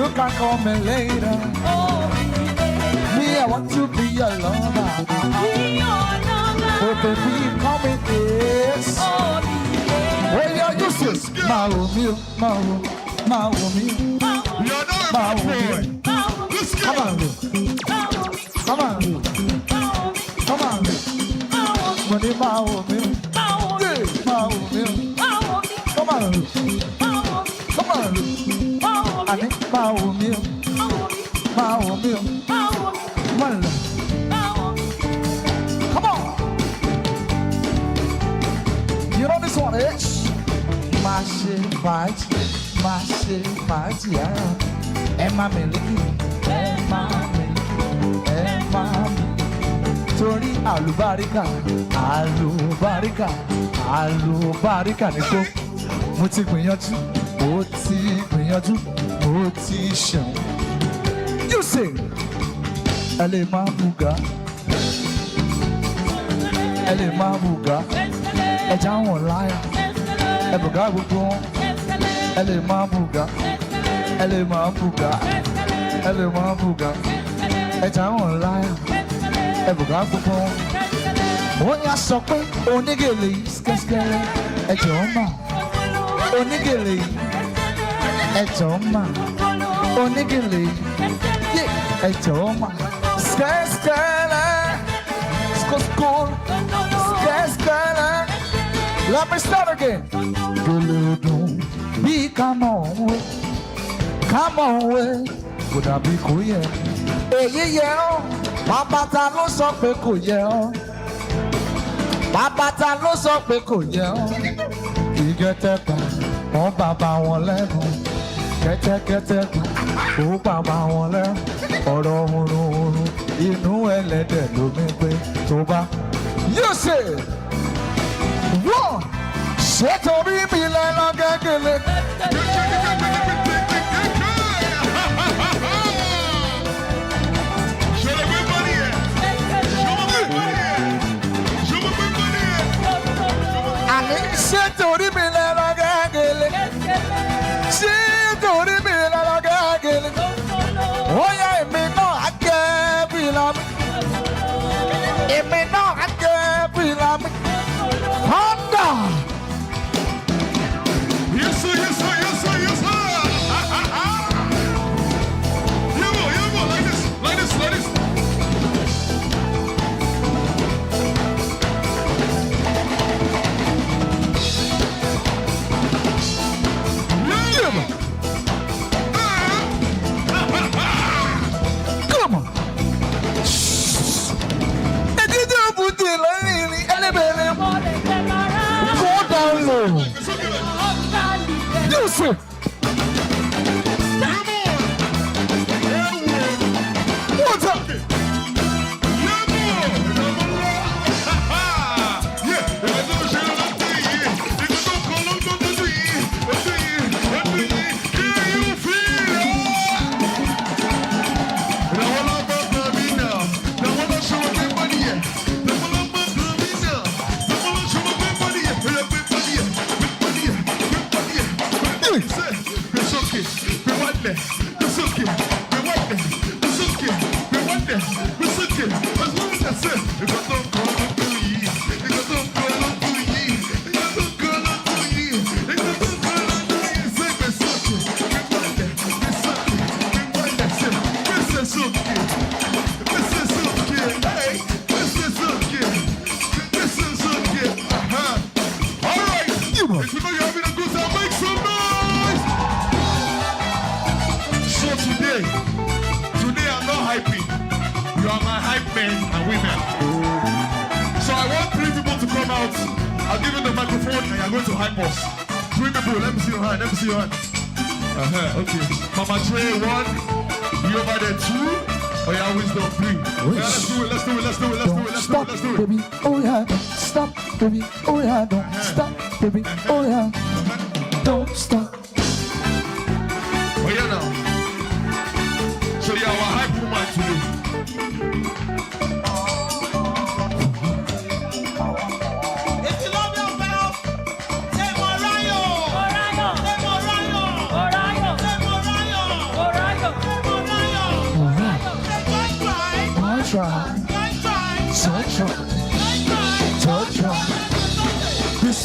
You can call me later. Me, I want to be your lover. Oh, baby, call me this. Well, you're useless. My woman. You're not my boy. Come on, come on, come on. Money, my woman. My woman. Come on, come on. I need my woman. My woman. Come on. You know this one, eh? Mashi, Emma Melody, Emma. Torí àlùbáríkà nìkó. Mo ti gbìyànjú, mo ti ṣẹ̀wọ̀n. You say, ẹ lè máa bùgá, ẹja wọn láyà, ẹ bùgá gbogbo wọn. Ẹ lè máa bùgá, ẹja wọn láyà, ẹ bùgá gbogbo wọn. Wọ́n yà sọ pé onígèlè yìí skẹ́skẹ́rẹ́, ẹjọ́ mà. Onígèlè yìí, ẹjọ́ mà. Onígèlè yìí, ẹjọ́ mà. Skẹ́skẹ́rẹ́, skẹ́skẹ́rẹ́. Let me start again. Be come on way. Kò dàbí kò yẹ. Èyí yẹ ọ́. Bàbá ta ló sọ pé kò yẹ ọ́. Bàbá ta ló sọ pé kò yẹ ọ́. Ìgẹ̀tẹ̀ pa wọ́n bàbá wọn lẹ́nu. Kẹ́tẹ́kẹ́tẹ́ pa ó bàbá wọn lẹ́nu. Ọ̀rọ̀ hurun inú ẹlẹ́dẹ̀ ló mi pé tó bá. You say, one. Ṣé torí mi lẹ́nu gẹ́gẹ́lẹ́? Àní ṣé torí mi lẹ́nu gẹ́gẹ́lẹ́? Ṣé torí mi lẹ́nu gẹ́gẹ́lẹ́? Ó yá èmi náà á gẹ́ bìlà mi. Èmi náà á gẹ́ bìlà mi. Honda. Yes, sir. You go, like this. Come on. Go down low. You see. What's up? I'll give you the microphone and you're going to hype us. 3 people, let me see your hand, Okay. Mama Trey, 1. You over there, 2. Oh yeah, wisdom, 3. Yeah, let's do it. Baby, oh yeah, stop, baby, oh yeah, don't stop, baby, oh yeah, don't stop. Oh yeah, now. So yeah, our hype woman today.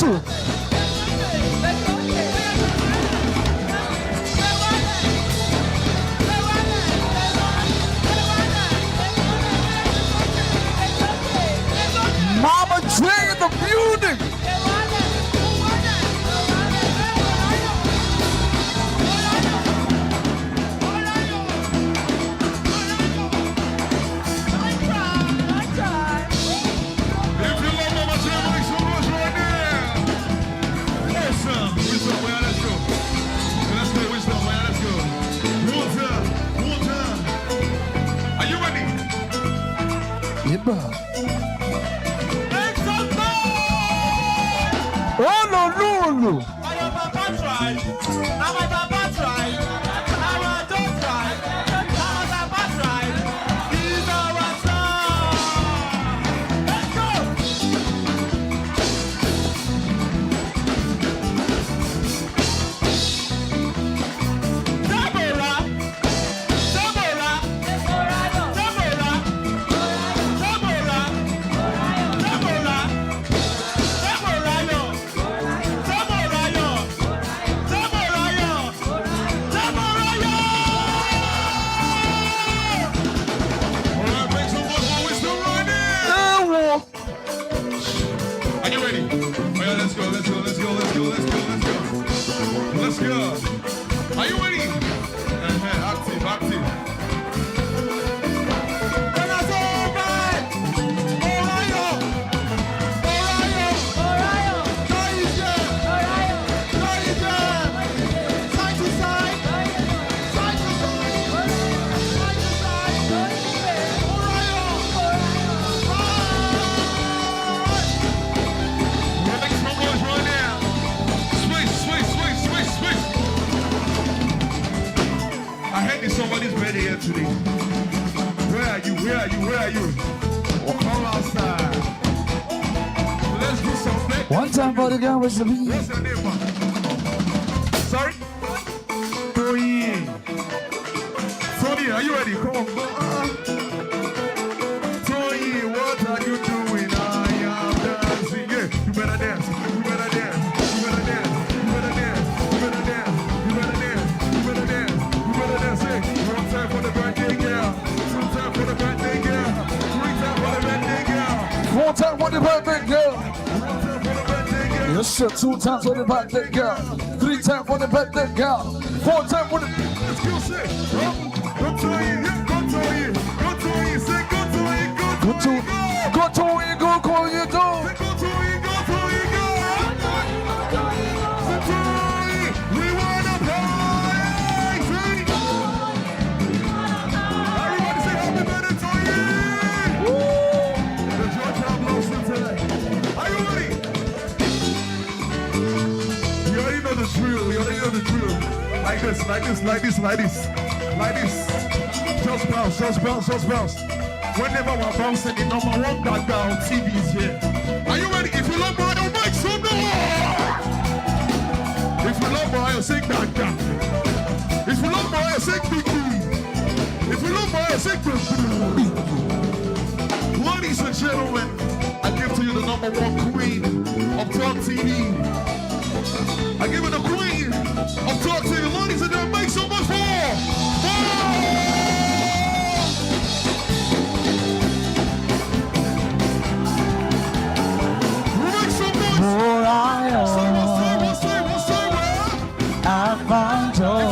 too. Mama J in the building. Oh no, Lulu. My papa tried. Now my papa tried. Now I don't try. Now my papa tried. He's our star. Let's go. Deborah. Deborah. Deborah. Deborah. Deborah. Let's go. Are you ready? Active, active. Somebody's ready here today. Where are you? Where are you? Where are you? Well, come outside. Let's do something. One time for the girl with the beat. What's your name, man? Sorry? Tony. Tony, are you ready? Come on. Tony, what are you doing? I am dancing. Yeah, you better dance. You better dance. You better dance. You better dance. You better dance. You better dance. You better dance. You better dance. Hey, one time for the birthday girl. Two time for the birthday girl. Three time for the birthday girl. Four times for the birthday girl. One time for the birthday girl. Yes, sir. Two times for the birthday girl. Three times for the birthday girl. Four times for the. Let's go, say. Go to you. Go to you. Go to you. Say go to you. Go to you. Go to you. Go call you. Go. Say go to you. Go to you. Go. Say to you. We wanna play. Say. Everybody say happy birthday to you. The Georgia blows today. Are you ready? You already know the drill. You already know the drill. Like this, like this, like this, like this, like this. Just bounce, just bounce, just bounce. Whenever we're bouncing, the number one that down TV is here. Are you ready? If you love Morayo, make some noise. If you love Morayo, sing that down. If you love Morayo, sing big B. If you love Morayo, sing big B. Ladies and gentlemen, I give to you the number one queen of Talk TV. I give it the queen of Talk TV. Ladies and gentlemen, make so much more. Make some noise. Morayo, Say what? I found joy.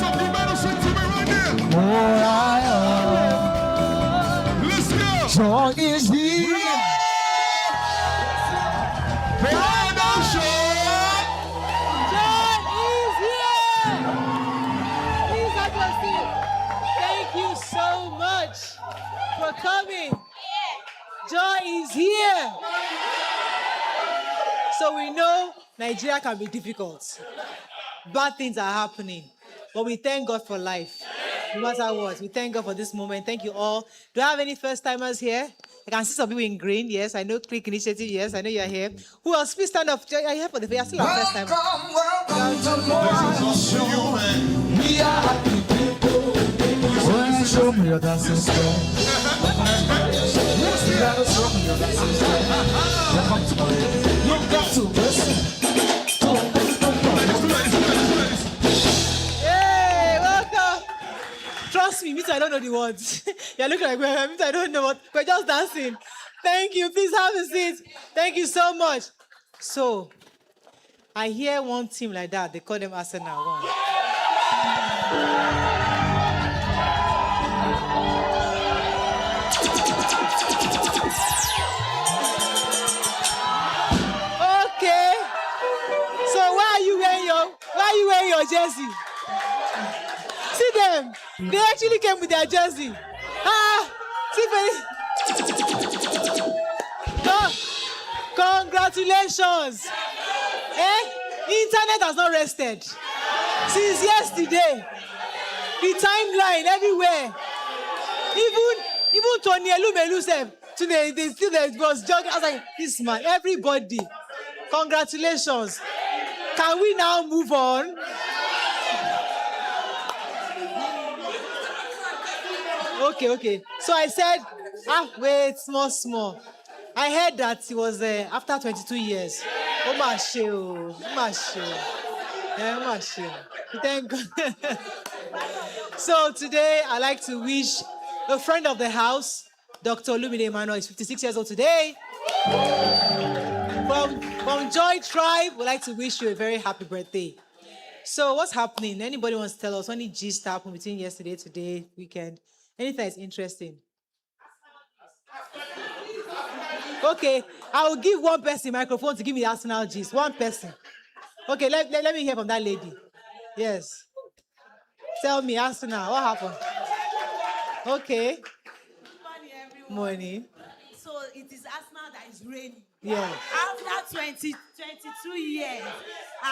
Something better sing to me right there. Morayo, Let's go. joy is here. Morayo Show. God is here! Please, Excellency, thank you so much for coming. Joy is here. So we know Nigeria can be difficult. Bad things are happening. But we thank God for life. No matter what, we thank God for this moment. Thank you all. Do I have any first-timers here? I can see some people in green. Yes, I know Click Initiative. Yes, I know you're here. Who else? Please stand up. Are you here for the first time? Welcome to Morayo Show. We are happy people. When you show me your dancing step. You gotta show me your dancing step. Welcome to Morayo. You've got to listen. I don't know the words. You're looking like I don't know what. We're just dancing. Thank you. Please have a seat. Thank you so much. So, I hear one team like that. They call them Arsenal. One. Okay. So why are you wearing your jersey? See them. They actually came with their jersey. Congratulations. Internet has not rested since yesterday. The timeline everywhere. Even Tony Elumelu said today they still was jogging. I was like, this man, everybody. Congratulations. Can we now move on? Okay. So I said, wait, small. I heard that it was after 22 years. Thank God. So today, I'd like to wish a friend of the house, Dr. Olumide Emmanuel, is 56 years old today. From Joy Tribe, we'd like to wish you a very happy birthday. So what's happening? Anybody wants to tell us any gist happened between yesterday, today, weekend? Anything that's interesting? Okay, I will give one person microphone to give me the Arsenal gist. One person. Okay, let me hear from that lady. Yes. Tell me, Arsenal, what happened? Okay. Good morning, everyone. Morning. So it is Arsenal that is reigning. Yeah. After 22 years,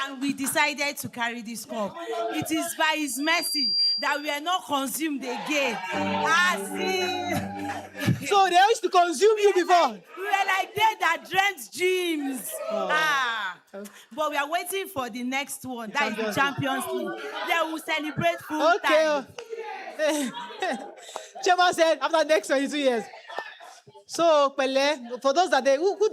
and we decided to carry this cup. It is by His mercy that we are not consumed again. So they used to consume you before? We were like they that dreamt dreams. But we are waiting for the next one. That is the Champions League. They will celebrate full time. Chema said after the next 22 years. So, Pele, for those that who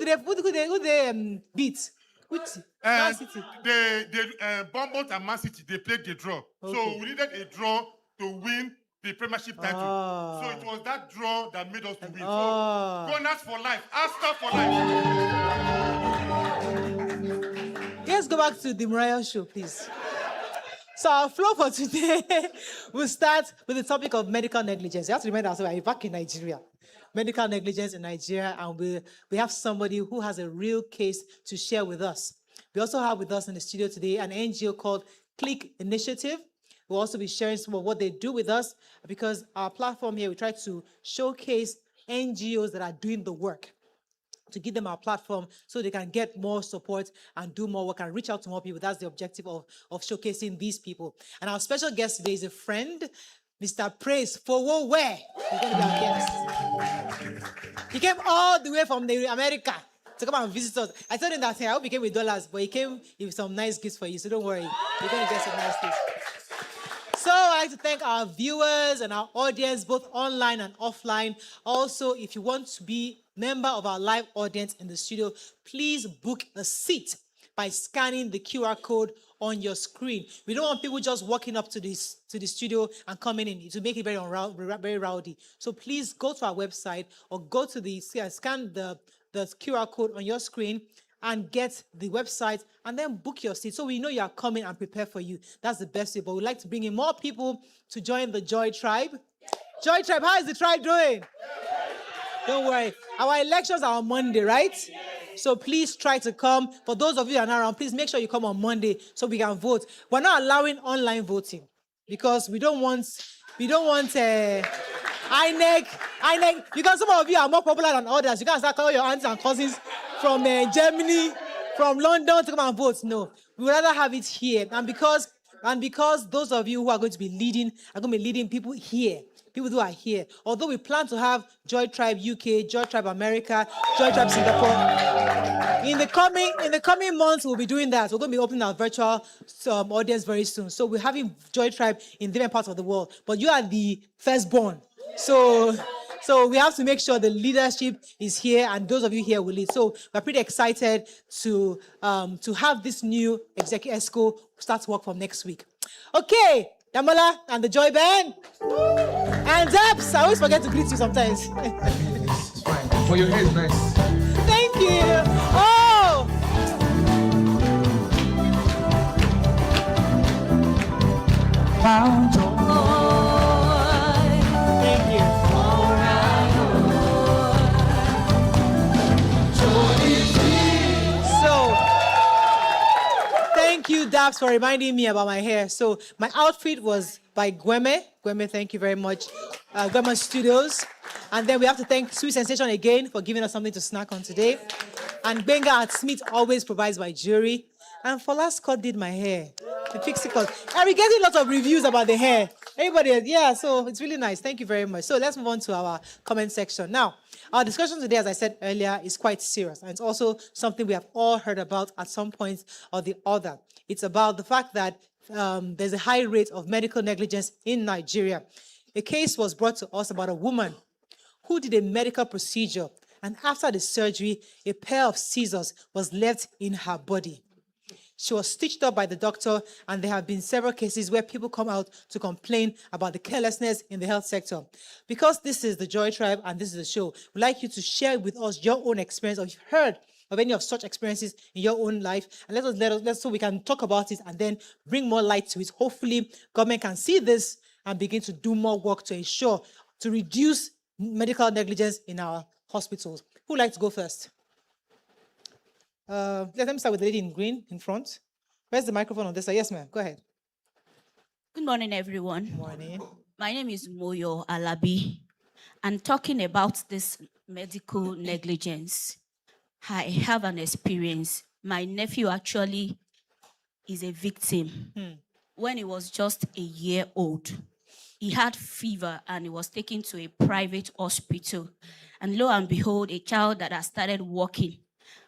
they beat? Which Man City? The Bournemouth and Man City, they played the draw. Okay. So we needed a draw to win the Premiership title. So it was that draw that made us to win. So Gunners for life, Arsenal for life. Let's go back to the Morayo Show, please. So our flow for today, we'll start with the topic of medical negligence. You have to remember ourselves, we're back in Nigeria. Medical negligence in Nigeria, and we have somebody who has a real case to share with us. We also have with us in the studio today an NGO called Click Initiative. We'll also be sharing some of what they do with us, because our platform here, we try to showcase NGOs that are doing the work, to give them our platform so they can get more support and do more work and reach out to more people. That's the objective of showcasing these people. And our special guest today is a friend, Mr. Praise Fowowe. He's going to be our guest. He came all the way from America to come and visit us. I told him that I hope he came with dollars, but he came with some nice gifts for you, so don't worry. You're going to get some nice gifts. So I'd like to thank our viewers and our audience, both online and offline. Also, if you want to be a member of our live audience in the studio, please book a seat by scanning the QR code on your screen. We don't want people just walking up to the studio and coming in. It will make it very rowdy. So please go to our website or go to scan the QR code on your screen and get the website and then book your seat so we know you are coming and prepare for you. That's the best way. But we'd like to bring in more people to join the Joy Tribe. Joy Tribe, how is the tribe doing? Don't worry. Our elections are on Monday, right? So please try to come. For those of you who are not around, please make sure you come on Monday so we can vote. We're not allowing online voting because we don't want INEC, because some of you are more popular than others. You can't start calling your aunts and cousins from Germany, from London to come and vote. No, we would rather have it here. And because those of you who are going to be leading people here. People who are here. Although we plan to have Joy Tribe UK, Joy Tribe America, Joy Tribe Singapore. In the coming months, we'll be doing that. We're going to be opening our virtual audience very soon. So we're having Joy Tribe in different parts of the world. But you are the firstborn. So we have to make sure the leadership is here and those of you here will lead. So we're pretty excited to have this new executive ESCO start to work from next week. Okay, Damola and the Joy Band. And Dabs, I always forget to greet you sometimes. It's fine. But your hair is nice. Thank you. Oh! Found Thank you. So, thank you, Dabs, for reminding me about my hair. So, my outfit was by Gweme. Gweme, thank you very much. Gweme Studios. And then we have to thank Sweet Sensation again for giving us something to snack on today. And Benga at Smith always provides my jewelry. And Fola Scott did my hair. The pixie cut. And we're getting lots of reviews about the hair. Everybody, yeah, so it's really nice. Thank you very much. So let's move on to our comment section. Now, our discussion today, as I said earlier, is quite serious. And it's also something we have all heard about at some point or the other. It's about the fact that there's a high rate of medical negligence in Nigeria. A case was brought to us about a woman who did a medical procedure, and after the surgery, a pair of scissors was left in her body. She was stitched up by the doctor, and there have been several cases where people come out to complain about the carelessness in the health sector. Because this is the Joy Tribe and this is the show, we'd like you to share with us your own experience, or if you've heard of any of such experiences in your own life, and let us so we can talk about it and then bring more light to it. Hopefully, government can see this and begin to do more work to ensure to reduce medical negligence in our hospitals. Who would like to go first? Let me start with the lady in green in front. Where's the microphone on this side? Yes, ma'am. Go ahead. Good morning, everyone. Morning. My name is Moyo Alabi. And talking about this medical negligence, I have an experience. My nephew actually is a victim. When he was just a year old, he had fever and he was taken to a private hospital. And lo and behold, a child that had started walking,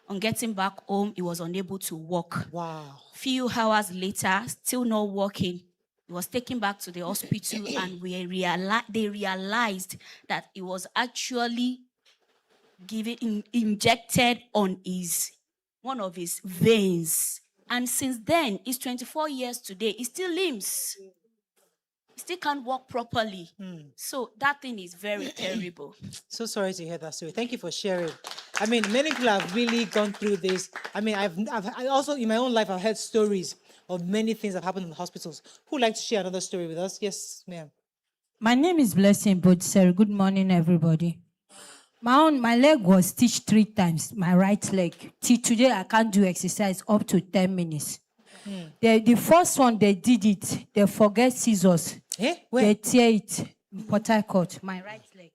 on getting back home, he was unable to walk. Wow. Few hours later, still not walking, he was taken back to the hospital and they realized that he was actually injected on one of his veins. And since then, he's 24 years today, he still limps. He still can't walk properly. So that thing is very terrible. So sorry to hear that story. Thank you for sharing. I mean, many people have really gone through this. I mean, I also, in my own life, I've heard stories of many things that happened in the hospitals. Who would like to share another story with us? Yes, ma'am. My name is Blessing Bodseri. Good morning, everybody. My leg was stitched 3 times, my right leg. Till today, I can't do exercise up to 10 minutes. The first one, they did it. They forget scissors. Where? They tear it in Port Harcourt, my right leg.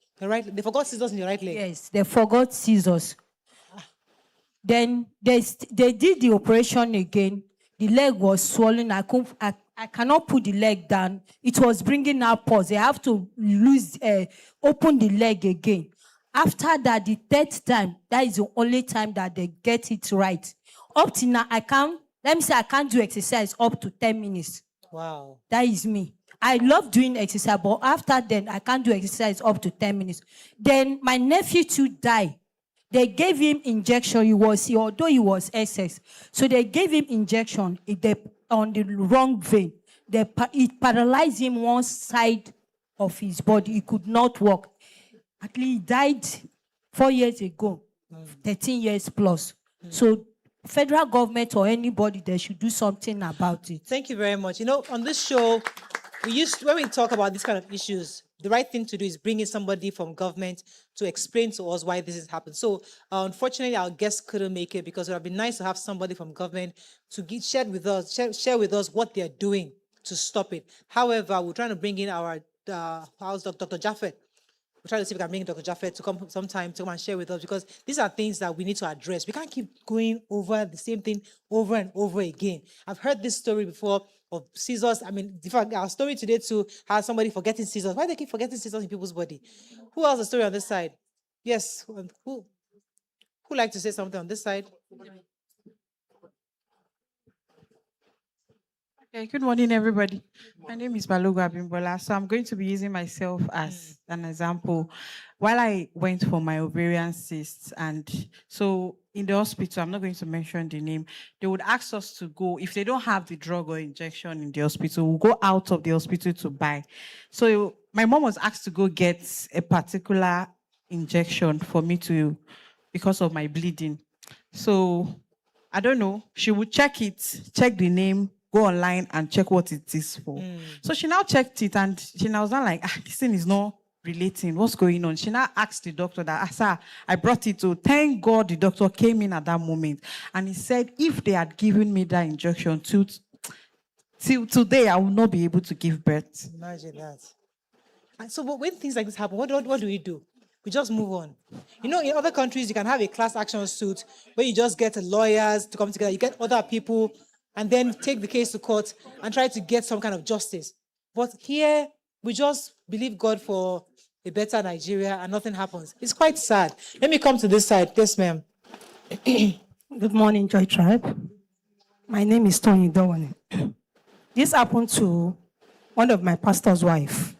They forgot scissors in your right leg? Yes, they forgot scissors. Then they did the operation again. The leg was swollen. I cannot put the leg down. It was bringing out pus. They have to open the leg again. After that, the 3rd time, that is the only time that they get it right. Up to now, I can't do exercise up to 10 minutes. Wow. That is me. I love doing exercise, but after then, I can't do exercise up to 10 minutes. Then my nephew too died. They gave him injection. Although he was SS. So they gave him injection on the wrong vein. It paralyzed him one side of his body. He could not walk. Actually, he died 4 years ago, 13 years plus. So federal government or anybody, they should do something about it. Thank you very much. You know, on this show, when we talk about these kind of issues, the right thing to do is bring in somebody from government to explain to us why this has happened. So, unfortunately, our guest couldn't make it because it would have been nice to have somebody from government to share with us what they're doing to stop it. However, we're trying to bring in our Dr. Jaffet. We're trying to see if we can bring Dr. Jaffet to come sometime to come and share with us, because these are things that we need to address. We can't keep going over the same thing over and over again. I've heard this story before of scissors. I mean, in fact, our story today too has somebody forgetting scissors. Why do they keep forgetting scissors in people's body? Who has a story on this side? Yes. Who like to say something on this side? Okay, good morning, everybody. My name is Balogo Abimbola, so I'm going to be using myself as an example. While I went for my ovarian cysts, and so in the hospital, I'm not going to mention the name, they would ask us to go, if they don't have the drug or injection in the hospital, we'll go out of the hospital to buy. So my mom was asked to go get a particular injection for me to, because of my bleeding. So I don't know, she would check it, check the name, go online and check what it is for. So she now checked it and she now was not like, this thing is not relating. What's going on? She now asked the doctor that, sir, I brought it to. Thank God the doctor came in at that moment. And he said, if they had given me that injection till today, I will not be able to give birth. Imagine that. And so when things like this happen, what do we do? We just move on. You know, in other countries, you can have a class action suit where you just get lawyers to come together. You get other people and then take the case to court and try to get some kind of justice. But here, we just believe God for a better Nigeria and nothing happens. It's quite sad. Let me come to this side. Yes, ma'am. Good morning, Joy Tribe. My name is Tony Dowane. This happened to one of my pastor's wife.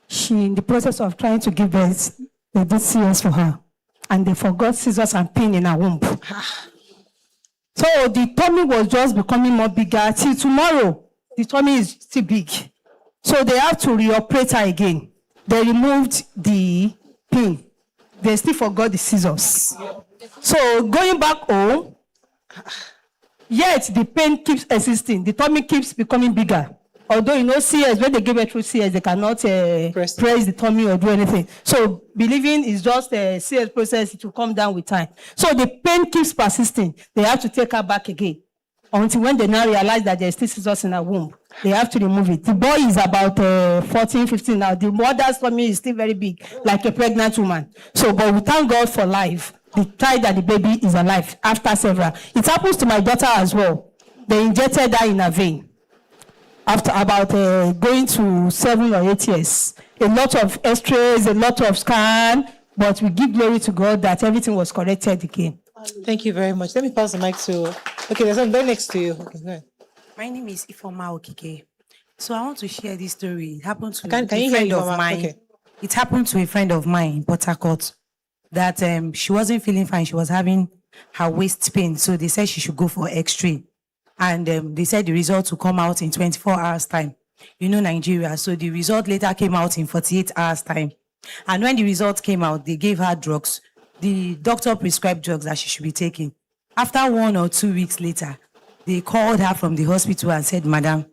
She, in the process of trying to give birth, they did CS for her. And they forgot scissors and pin in her womb. So the tummy was just becoming more bigger. Till tomorrow, the tummy is still big. So they have to reoperate her again. They removed the pin. They still forgot the scissors. So going back home, yet the pain keeps existing. The tummy keeps becoming bigger. Although, you know, CS, when they give it through CS, they cannot press the tummy or do anything. So believing is just a CS process, it will come down with time. So the pain keeps persisting. They have to take her back again. Until when they now realize that there's still scissors in her womb, they have to remove it. The boy is about 14, 15 now. The mother's tummy is still very big, like a pregnant woman. So, but we thank God for life. The child that the baby is alive after several. It happens to my daughter as well. They injected her in her vein. After about going to 7 or 8 years. A lot of x-rays, a lot of scan, but we give glory to God that everything was corrected again. Thank you very much. Let me pass the mic to... Okay, there's one very next to you. Okay, go ahead. My name is Ifoma Okike. So I want to share this story. It happened to Can a you friend hear of Ifoma? mine. Okay. It happened to a friend of mine in Port Harcourt that she wasn't feeling fine. She was having her waist pain. So they said she should go for X-ray. And they said the results will come out in 24 hours time. You know, Nigeria. So the result later came out in 48 hours time. And when the results came out, they gave her drugs. The doctor prescribed drugs that she should be taking. After 1 or 2 weeks later, they called her from the hospital and said, Madam,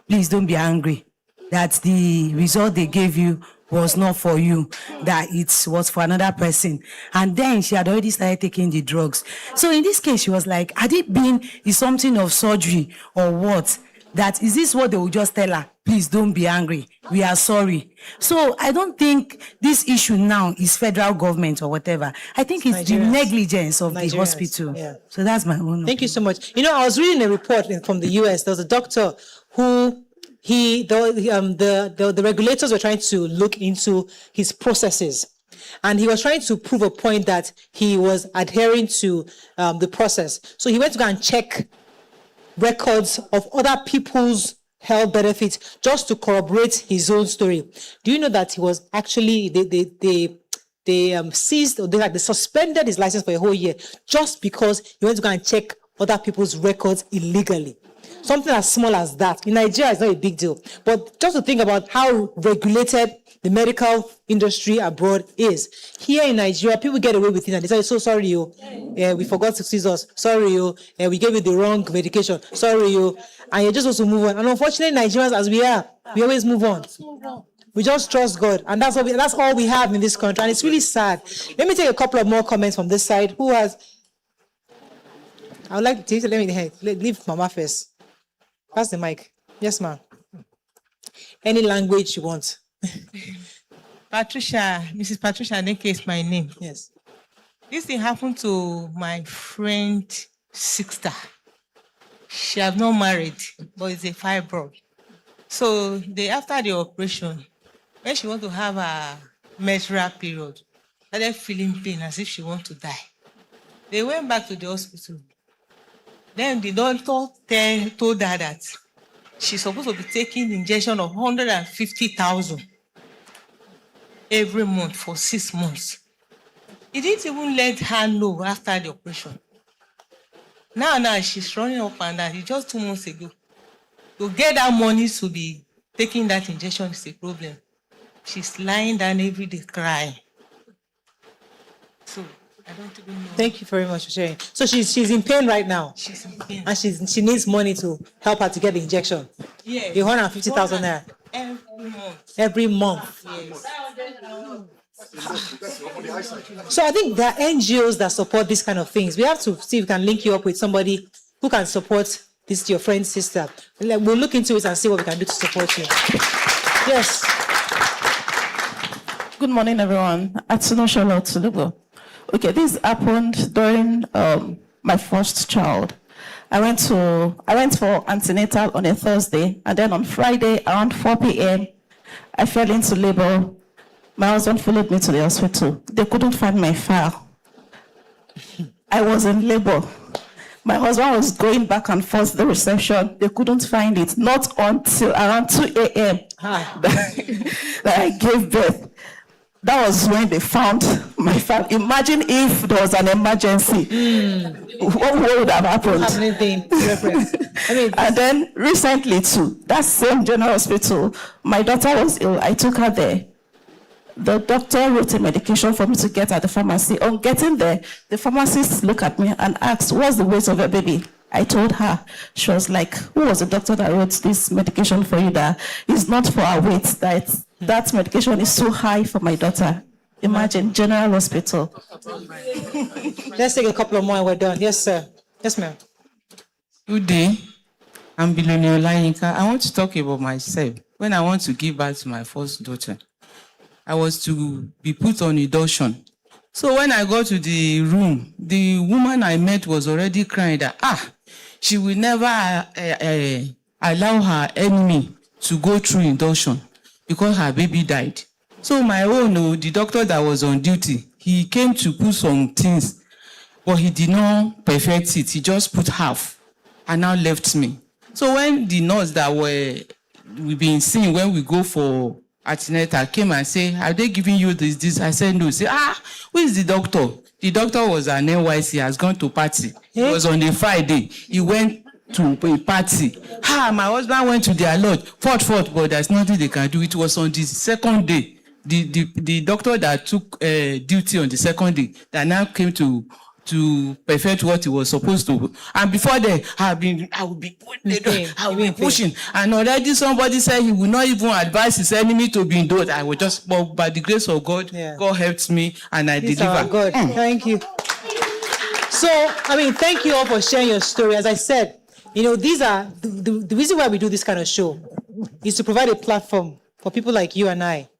please don't be angry that the result they gave you was not for you, that it was for another person. And then she had already started taking the drugs. So in this case, she was like, had it been something of surgery or what? That is this what they will just tell her? Please don't be angry. We are sorry. So I don't think this issue now is federal government or whatever. I think it's the negligence of the hospital. Yeah. So that's my own. Thank you so much. You know, I was reading a report from the US. There was a doctor who the regulators were trying to look into his processes. And he was trying to prove a point that he was adhering to the process. So he went to go and check records of other people's health benefits just to corroborate his own story. Do you know that he was actually, they seized, or they suspended his license for a whole year just because he went to go and check other people's records illegally? Something as small as that. In Nigeria, it's not a big deal. But just to think about how regulated the medical industry abroad is. Here in Nigeria, people get away with it and they say, so sorry, you. We forgot to seize us. Sorry, you. We gave you the wrong medication. Sorry, you. And you're just supposed to move on. And unfortunately, Nigerians, as we are, we always move on. We just trust God. And that's all we have in this country. And it's really sad. Let me take a couple of more comments from this side. Who has... I would like to leave Mama first. Pass the mic. Yes, ma'am. Any language you want. Patricia, Mrs. Patricia Neke is my name. Yes. This thing happened to my friend sister. She has not married, but it's a fibroid. So after the operation, when she wants to have a menstrual period, started feeling pain as if she wants to die. They went back to the hospital. Then the doctor told her that she's supposed to be taking injection of 150,000 every month for 6 months. He didn't even let her know after the operation. Now she's running up and down. It's just 2 months ago. To get that money to be taking that injection is a problem. She's lying down every day crying. So I don't even know. Thank you very much for sharing. So she's in pain right now. She's in pain. And she needs money to help her to get the injection. Yes. The 150,000 naira. Every month. Every month. Yes. So I think there are NGOs that support these kind of things. We have to see if we can link you up with somebody who can support this, your friend's sister. We'll look into it and see what we can do to support you. Yes. Good morning, everyone. Atsuno Charlotte Sulubo. Okay, this happened during my first child. I went for antenatal on a Thursday, and then on Friday around 4 p.m. I fell into labor. My husband followed me to the hospital. They couldn't find my file. I was in labor. My husband was going back and forth to the reception. They couldn't find it. Not until around 2 a.m. that I gave birth. That was when they found my file. Imagine if there was an emergency. What would have happened? And then recently too, that same general hospital, my daughter was ill. I took her there. The doctor wrote a medication for me to get at the pharmacy. On getting there, the pharmacist looked at me and asked, "What's the weight of your baby?" I told her. She was like, "Who was the doctor that wrote this medication for you that is not for our weight? That medication is too high for my daughter." Imagine, general hospital. Let's take a couple of more and we're done. Yes, sir. Yes, ma'am. Good day. I'm Billionaire Olayinka. I want to talk about myself. When I want to give birth to my first daughter, I was to be put on induction. So when I got to the room, the woman I met was already crying that, she will never allow her enemy to go through induction because her baby died. So my own, the doctor that was on duty, he came to put some things, but he did not perfect it. He just put half and now left me. So when the nurse that we've been seeing when we go for antenatal came and say, "Are they giving you this?" I said, "No." Say, "Who is the doctor?" The doctor was an NYC, has gone to party. It was on a Friday. He went to a party. My husband went to their lodge, fought, but there's nothing they can do. It was on the second day. The doctor that took duty on the second day that now came to perfect what he was supposed to. And before then, I will be pushing. And already somebody said he will not even advise his enemy to be indoors. I will just, but by the grace of God, God helped me and I delivered. God. Thank you. So, thank you all for sharing your story. As I said, these are the reason why we do this kind of show is to provide a platform for people like you and I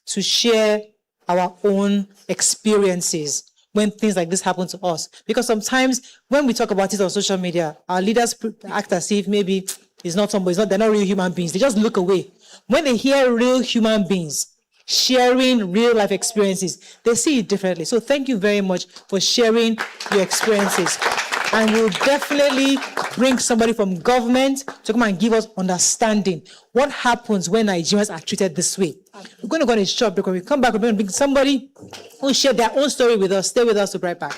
to share our own experiences when things like this happen to us. Because sometimes when we talk about it on social media, our leaders act as if maybe they're not real human beings. They just look away. When they hear real human beings sharing real life experiences, they see it differently. So thank you very much for sharing your experiences. And we'll definitely bring somebody from government to come and give us understanding. What happens when Nigerians are treated this way? We're going to go on a short break. When we come back, we're going to bring somebody who share their own story with us. Stay with us to be right back.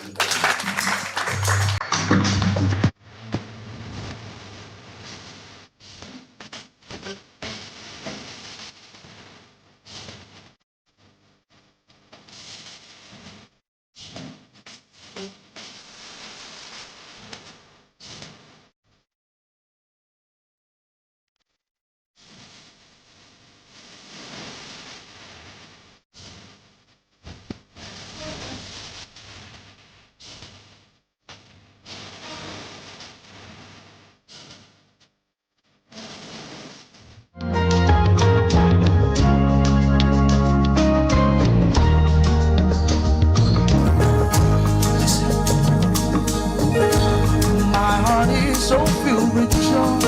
So filled with joy,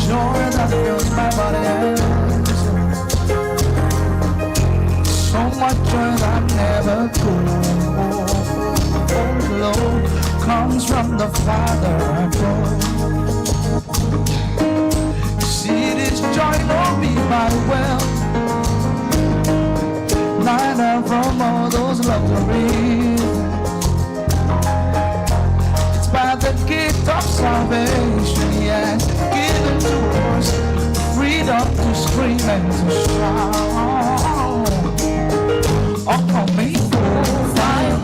joy that fills my body. So much joy that never could overflow comes from the Father above. victory. It's by the gift of salvation, yes, given to us freedom to scream and to shout. Oh, call me for fire.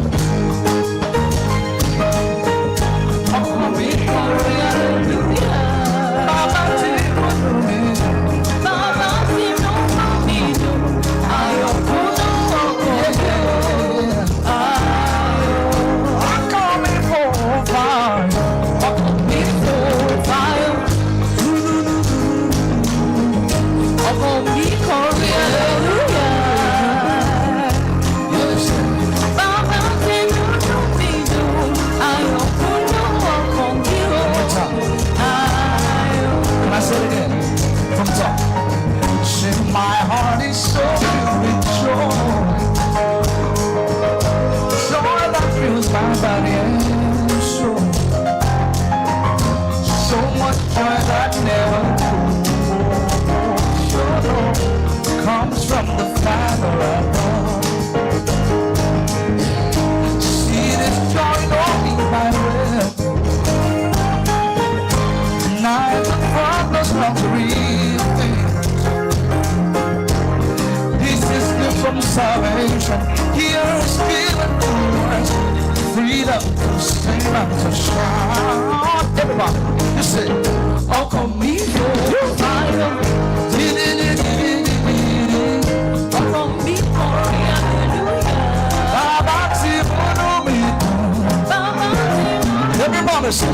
Oh, call me for hallelujah. Baba, my heart is so filled with joy, joy that fills my body and soul. So much joy that never goes, comes from the Father above. See this joy don't be my will, neither problems nor real things. From salvation, here is given to us freedom to sing and to shout. Everybody, you say, oh, come me for fire. Oh, come me for hallelujah. Everybody say,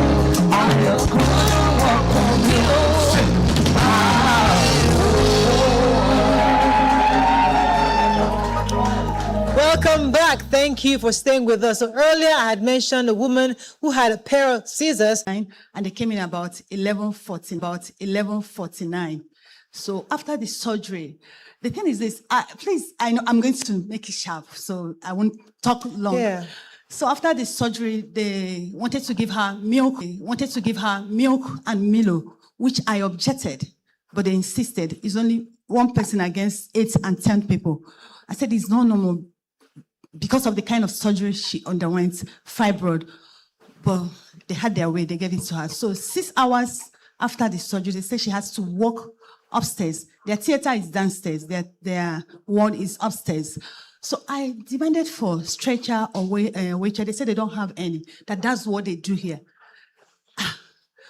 I am going to walk on the ocean. Welcome back. Thank you for staying with us. So earlier I had mentioned a woman who had a pair of scissors. And they came in about 11:49. So after the surgery, the thing is this, please, I know I'm going to make it sharp, so I won't talk long. Yeah. So after the surgery, they wanted to give her milk. And Milo, which I objected, but they insisted. It's only one person against 8 and 10 people. I said, it's not normal because of the kind of surgery she underwent, fibroid. But they had their way, they gave it to her. So 6 hours after the surgery, they said she has to walk upstairs. Their theater is downstairs, their ward is upstairs. So I demanded for stretcher or wheelchair. They said they don't have any, that's what they do here.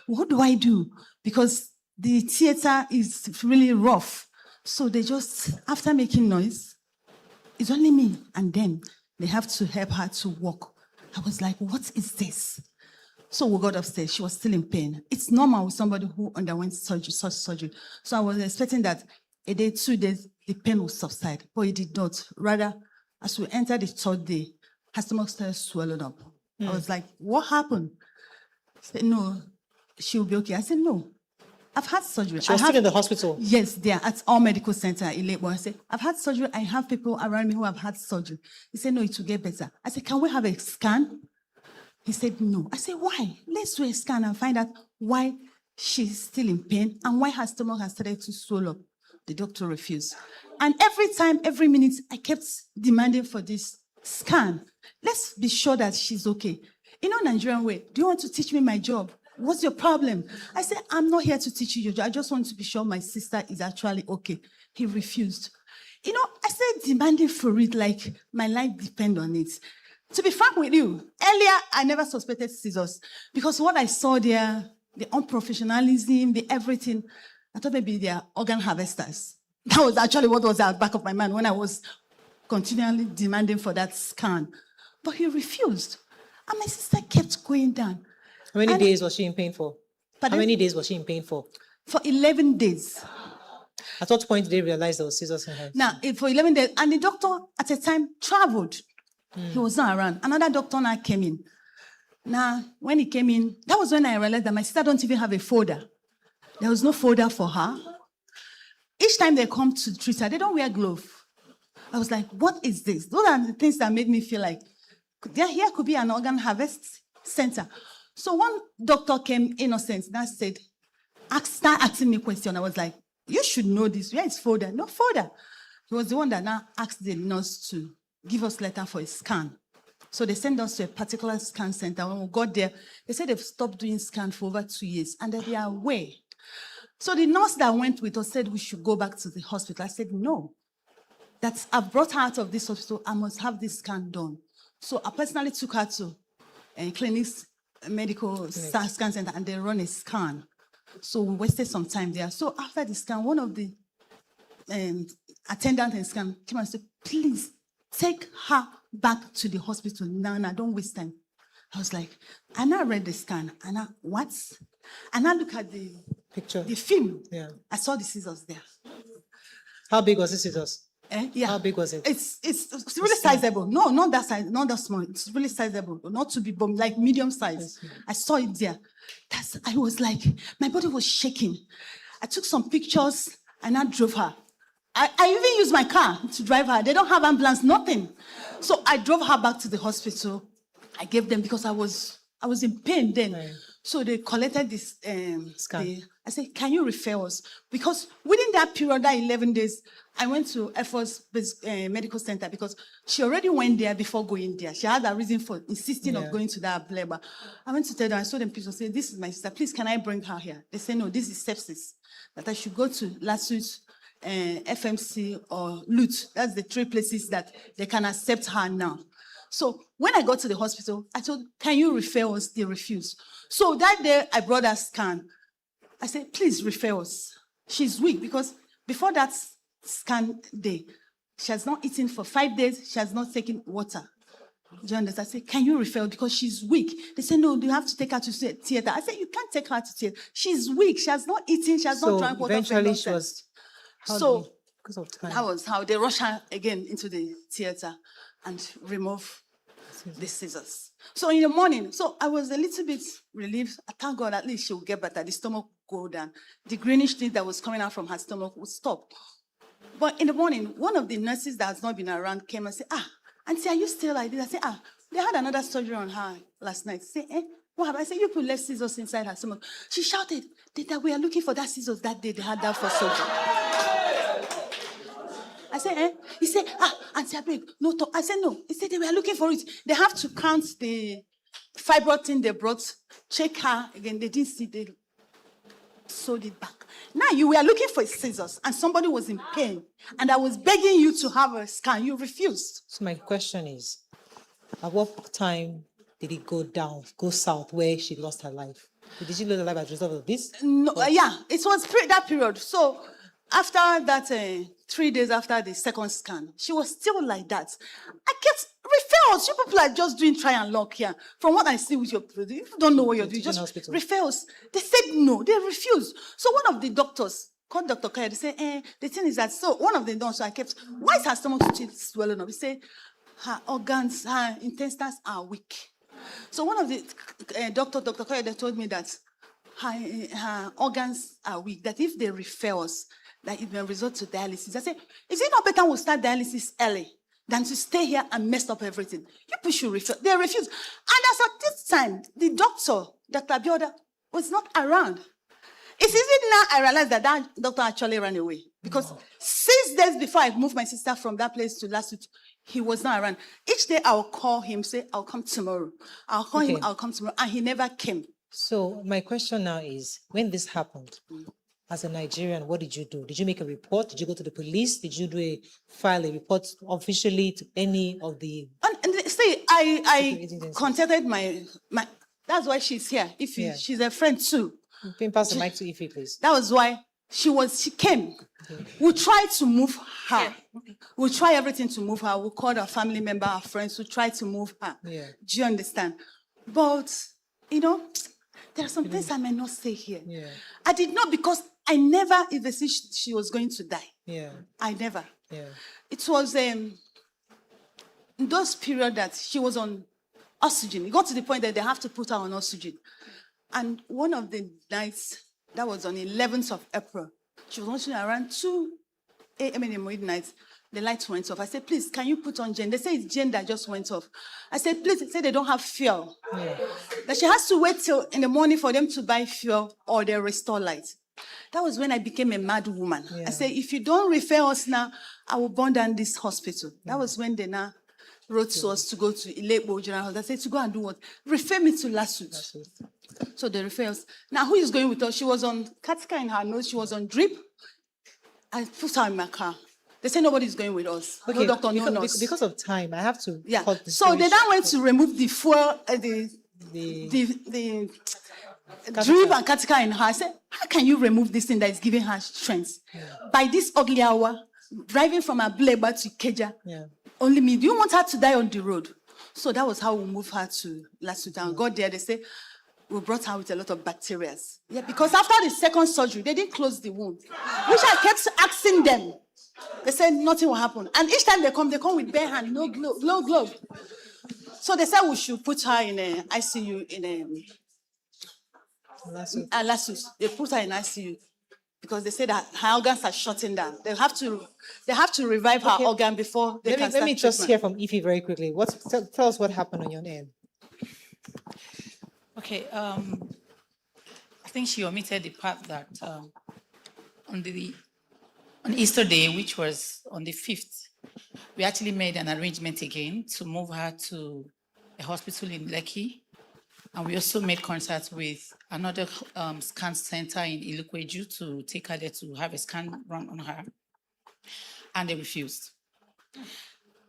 What do I do? Because the theater is really rough. So they just, after making noise, it's only me and them. They have to help her to walk. I was like, what is this? So we got upstairs. She was still in pain. It's normal with somebody who underwent such surgery. So I was expecting that a day, 2 days, the pain will subside, but it did not. Rather, as we entered the 3rd day, her stomach started swelling up. I was like, what happened? She said, no, she'll be okay. I said, no. I've had surgery. She was still in the hospital? Yes, they are at our medical center in Lakeway. I said, I've had surgery. I have people around me who have had surgery. He said, no, it will get better. I said, can we have a scan? He said, no. I said, why? Let's do a scan and find out why she's still in pain and why her stomach has started to swell up. The doctor refused. And every time, every minute, I kept demanding for this scan. Let's be sure that she's okay. In a Nigerian way, do you want to teach me my job? What's your problem? I said, I'm not here to teach you your job. I just want to be sure my sister is actually okay. He refused. I said demanding for it like my life depends on it. To be frank with you, earlier, I never suspected scissors because what I saw there, the unprofessionalism, the everything, I thought maybe they are organ harvesters. That was actually what was at the back of my mind when I was continually demanding for that scan. But he refused. And my sister kept going down. How many days was she in pain for? Pardon? How many days was she in pain for? For 11 days. At what point did they realize there was scissors in her? Now, for 11 days, and the doctor at a time traveled. He was not around. Another doctor now came in. Now, when he came in, that was when I realized that my sister don't even have a folder. There was no folder for her. Each time they come to treat her, they don't wear gloves. I was like, what is this? Those are the things that made me feel like here could be an organ harvest center. So one doctor came innocent that said, start asking me questions. I was like, you should know this. Where is folder? No folder. He was the one that now asked the nurse to give us letter for a scan. So they sent us to a particular scan center. When we got there, they said they've stopped doing scan for over 2 years and that they are aware. So the nurse that went with us said we should go back to the hospital. I said, no, that I've brought her out of this hospital. I must have this scan done. So I personally took her to clinics, medical scan center, and they run a scan. So we wasted some time there. So after the scan, one of the attendants in scan came and said, please take her back to the hospital now. Don't waste time. I was like, and I read the scan, and what? And I look at the picture, the film. Yeah. I saw the scissors there. How big was the scissors? Yeah. How big was it? It's really sizable. No, not that size, not that small. It's really sizable. Not to be like medium size. I saw it there. I was like, my body was shaking. I took some pictures and I drove her. I even used my car to drive her. They don't have ambulance, nothing. So I drove her back to the hospital. I gave them because I was in pain then. Right. So they collected this scan. I said, can you refer us? Because within that period, that 11 days, I went to Air Force Medical Center because she already went there before going there. She had a reason for insisting of going to that labor. I went to tell them, I saw them pictures, say, this is my sister, please, can I bring her here? They say, no, this is sepsis. That I should go to Lasuth, FMC, or LUT. That's the 3 places that they can accept her now. So when I got to the hospital, I told, can you refer us? They refused. So that day, I brought her scan. I said, please refer us. She's weak because before that scan day, she has not eaten for 5 days. She has not taken water. Do you understand? I said, can you refer her because she's weak? They said, no, you have to take her to theater. I said, you can't take her to theater. She's weak. She has not eaten. She has not drank water. Eventually, she was... So that was how they rushed her again into the theater and remove the scissors. So in the morning, so I was a little bit relieved. I thank God at least she will get better. The stomach will go down. The greenish thing that was coming out from her stomach would stop. But in the morning, one of the nurses that has not been around came and said, Auntie, are you still like this? I said, they had another surgery on her last night. Say, what happened? I said, you put left scissors inside her stomach. She shouted, that we are looking for that scissors that day. They had that for surgery. I said, He said, Auntie, I beg, no talk. I said, no. He said, they were looking for it. They have to count the fibroid thing they brought, check her again. They didn't see, they sewed it back. Now you were looking for scissors and somebody was in pain and I was begging you to have a scan. You refused. So my question is, at what time did it go south, where she lost her life? Did she lose her life as a result of this? No, it was that period. So after that, 3 days after the second scan, she was still like that. I kept referrals. You people are just doing try and lock here. From what I see with your, if you don't know what you're doing, just referrals. They said no, they refused. So one of the doctors called Dr. Kaya. They said, the thing is that, so one of the doctors, I kept, why is her stomach still swelling up? He said, her organs, her intestines are weak. So one of the Dr. Kaya, they told me that her organs are weak, that if they refer us, that it may result to dialysis. I said, is it not better we start dialysis early than to stay here and mess up everything? You people should refer. They refused. And as at this time, the doctor, Dr. Abioda, was not around. It's easy now I realized that doctor actually ran away. Because 6 days before I moved my sister from that place to Lasuth, he was not around. Each day I'll call him, say, I'll come tomorrow. I'll call him, I'll come tomorrow. And he never came. So my question now is, when this happened, as a Nigerian, what did you do? Did you make a report? Did you go to the police? Did you file a report officially to any of the... See, I contacted my... That's why she's here. She's a friend too. Can you pass the mic to Ife, please? That was why she came. Okay. We tried to move her. Yeah. We try everything to move her. We called our family member, our friends, who tried to move her. Yeah. Do you understand? But, there are some things I may not say here. Yeah. I did not, because I never envisaged she was going to die. Yeah. I never. Yeah. It was in those periods that she was on oxygen. It got to the point that they have to put her on oxygen. And one of the nights, that was on 11th of April, she was watching around 2 a.m. in the midnight. The lights went off. I said, please, can you put on Jane? They say it's Jane that just went off. I said, please, they say they don't have fuel. Yeah. That she has to wait till in the morning for them to buy fuel or they restore light. That was when I became a mad woman. Yeah. I said, if you don't refer us now, I will burn down this hospital. Yeah. That was when they now wrote to us to go to Ilebo General Hospital. They said to go and do what? Refer me to Lasut. So they refer us. Now, who is going with us? She was on Katika in her nose. She was on drip. I put her in my car. They say nobody's going with us. Okay, No doctor, no nurse. because of time, I have to. Yeah. cut the So story they then short. went to remove the fuel, the drip and Katika in her. I said, how can you remove this thing that is giving her strength? By this ugly hour, driving from Ableba to Keja. Yeah. Only me. Do you want her to die on the road? So that was how we moved her to Lasudan. Got there, they say, we brought her with a lot of bacteria. Yeah, because after the second surgery, they didn't close the wound, which I kept asking them. They said nothing will happen. And each time they come with bare hand, no glove. So they said we should put her in an ICU in Lassus. They put her in ICU because they said that her organs are shutting down. They have to revive her organ before they can start Let me just treatment. hear from Ify very quickly. Tell us what happened on your end. Okay, I think she omitted the part that on Easter Day, which was on the 5th, we actually made an arrangement again to move her to a hospital in Lekki. And we also made contact with another scan center in Ilukweju to take her there to have a scan run on her. And they refused.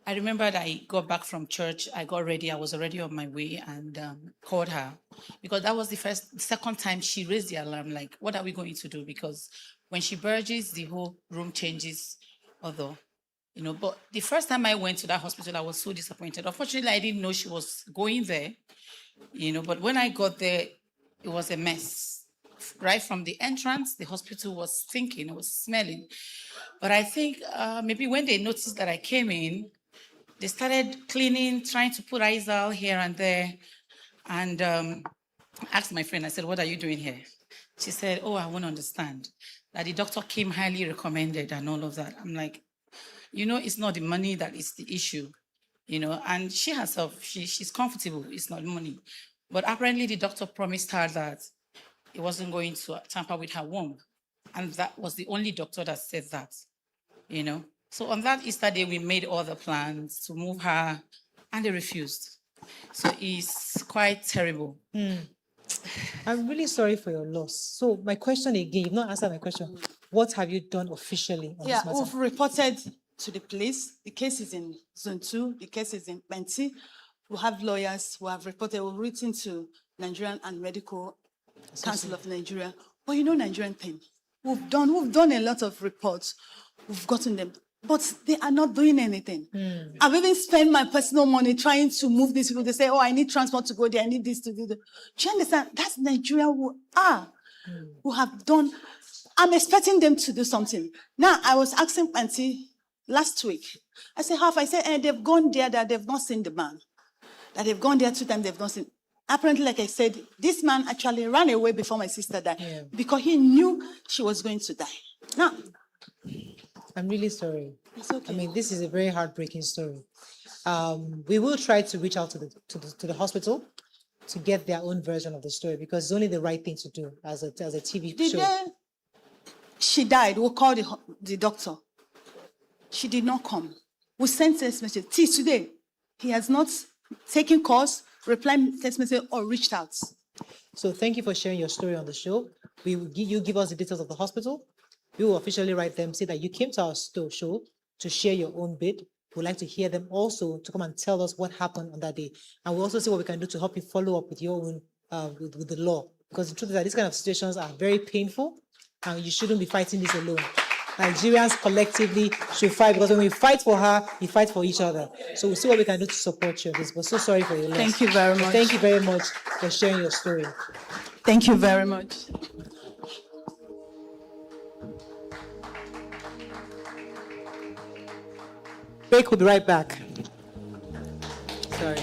I remember that I got back from church, I got ready, I was already on my way and called her because that was the second time she raised the alarm, like, what are we going to do? Because when she burges, the whole room changes, although, but the first time I went to that hospital, I was so disappointed. Unfortunately, I didn't know she was going there, but when I got there, it was a mess. Right from the entrance, the hospital was stinking, it was smelling. But I think maybe when they noticed that I came in, they started cleaning, trying to put Izal here and there. And I asked my friend, I said, what are you doing here? She said, oh, I won't understand. That the doctor came highly recommended and all of that. I'm like, it's not the money that is the issue, and she herself, she's comfortable, it's not money. But apparently the doctor promised her that it wasn't going to tamper with her womb. And that was the only doctor that said that, So on that Easter Day, we made all the plans to move her and they refused. So it's quite terrible. I'm really sorry for your loss. So my question again, you've not answered my question. What have you done officially on this matter? We've reported to the police. The case is in Zone 2. The case is in Benti. We have lawyers who have reported. We've written to Nigerian and Medical Council of Nigeria. But Nigerian pain. We've done a lot of reports. We've gotten them. But they are not doing anything. I've even spent my personal money trying to move these people. They say, oh, I need transport to go there. I need this to do that. Do you understand? That's Nigeria who have done. I'm expecting them to do something. Now, I was asking Auntie last week. I said, I said, they've gone there, that they've not seen the man. That they've gone there 2 times, they've not seen. Apparently, like I said, this man actually ran away before my sister died because he knew she was going to die. Now, I'm really sorry. It's okay. I mean, this is a very heartbreaking story. We will try to reach out to the hospital to get their own version of the story because it's only the right thing to do as a TV show. The day she died, we called the doctor. She did not come. We sent text message. Till today, he has not taken calls, replied text message, or reached out. So thank you for sharing your story on the show. We will give us the details of the hospital. We will officially write them, say that you came to our show to share your own bit. We'd like to hear them also to come and tell us what happened on that day. And we'll also see what we can do to help you follow up with your own, with the law. Because the truth is that these kind of situations are very painful and you shouldn't be fighting this alone. Nigerians collectively should fight because when we fight for her, we fight for each other. So we'll see what we can do to support you on this. But so sorry for your loss. Thank you very much. Thank you very much for sharing your story. Thank you very much. Break, we'll be right back. Sorry.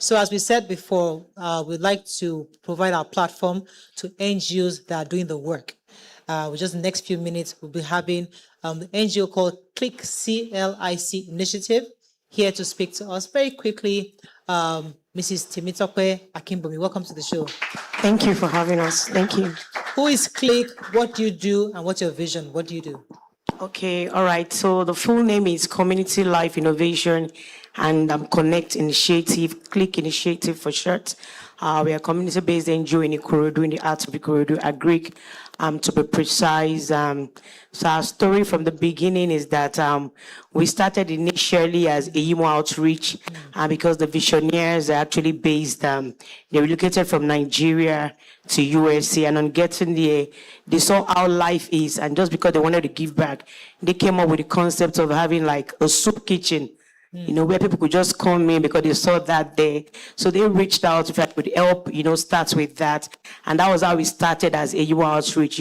So as we said before, we'd like to provide our platform to NGOs that are doing the work. With just the next few minutes, we'll be having the NGO called CLIC, C-L-I-C Initiative, here to speak to us very quickly. Mrs. Temitope Akimbomi, welcome to the show. Thank you for having us. Thank you. Who is CLIC? What do you do? And what's your vision? What do you do? Okay, all right. So the full name is Community Life Innovation and Connect Initiative, CLIC Initiative for short. We are a community-based NGO in Ikorodu, in the arts of Ikorodu, Agric, to be precise. So our story from the beginning is that we started initially as Eyimo Outreach because the visionaries are actually based, they relocated from Nigeria to USA, and on getting there, they saw how life is, and just because they wanted to give back, they came up with the concept of having like a soup kitchen, where people could just come in because they saw that there. So they reached out if I could help, start with that. And that was how we started as Eyimo Outreach,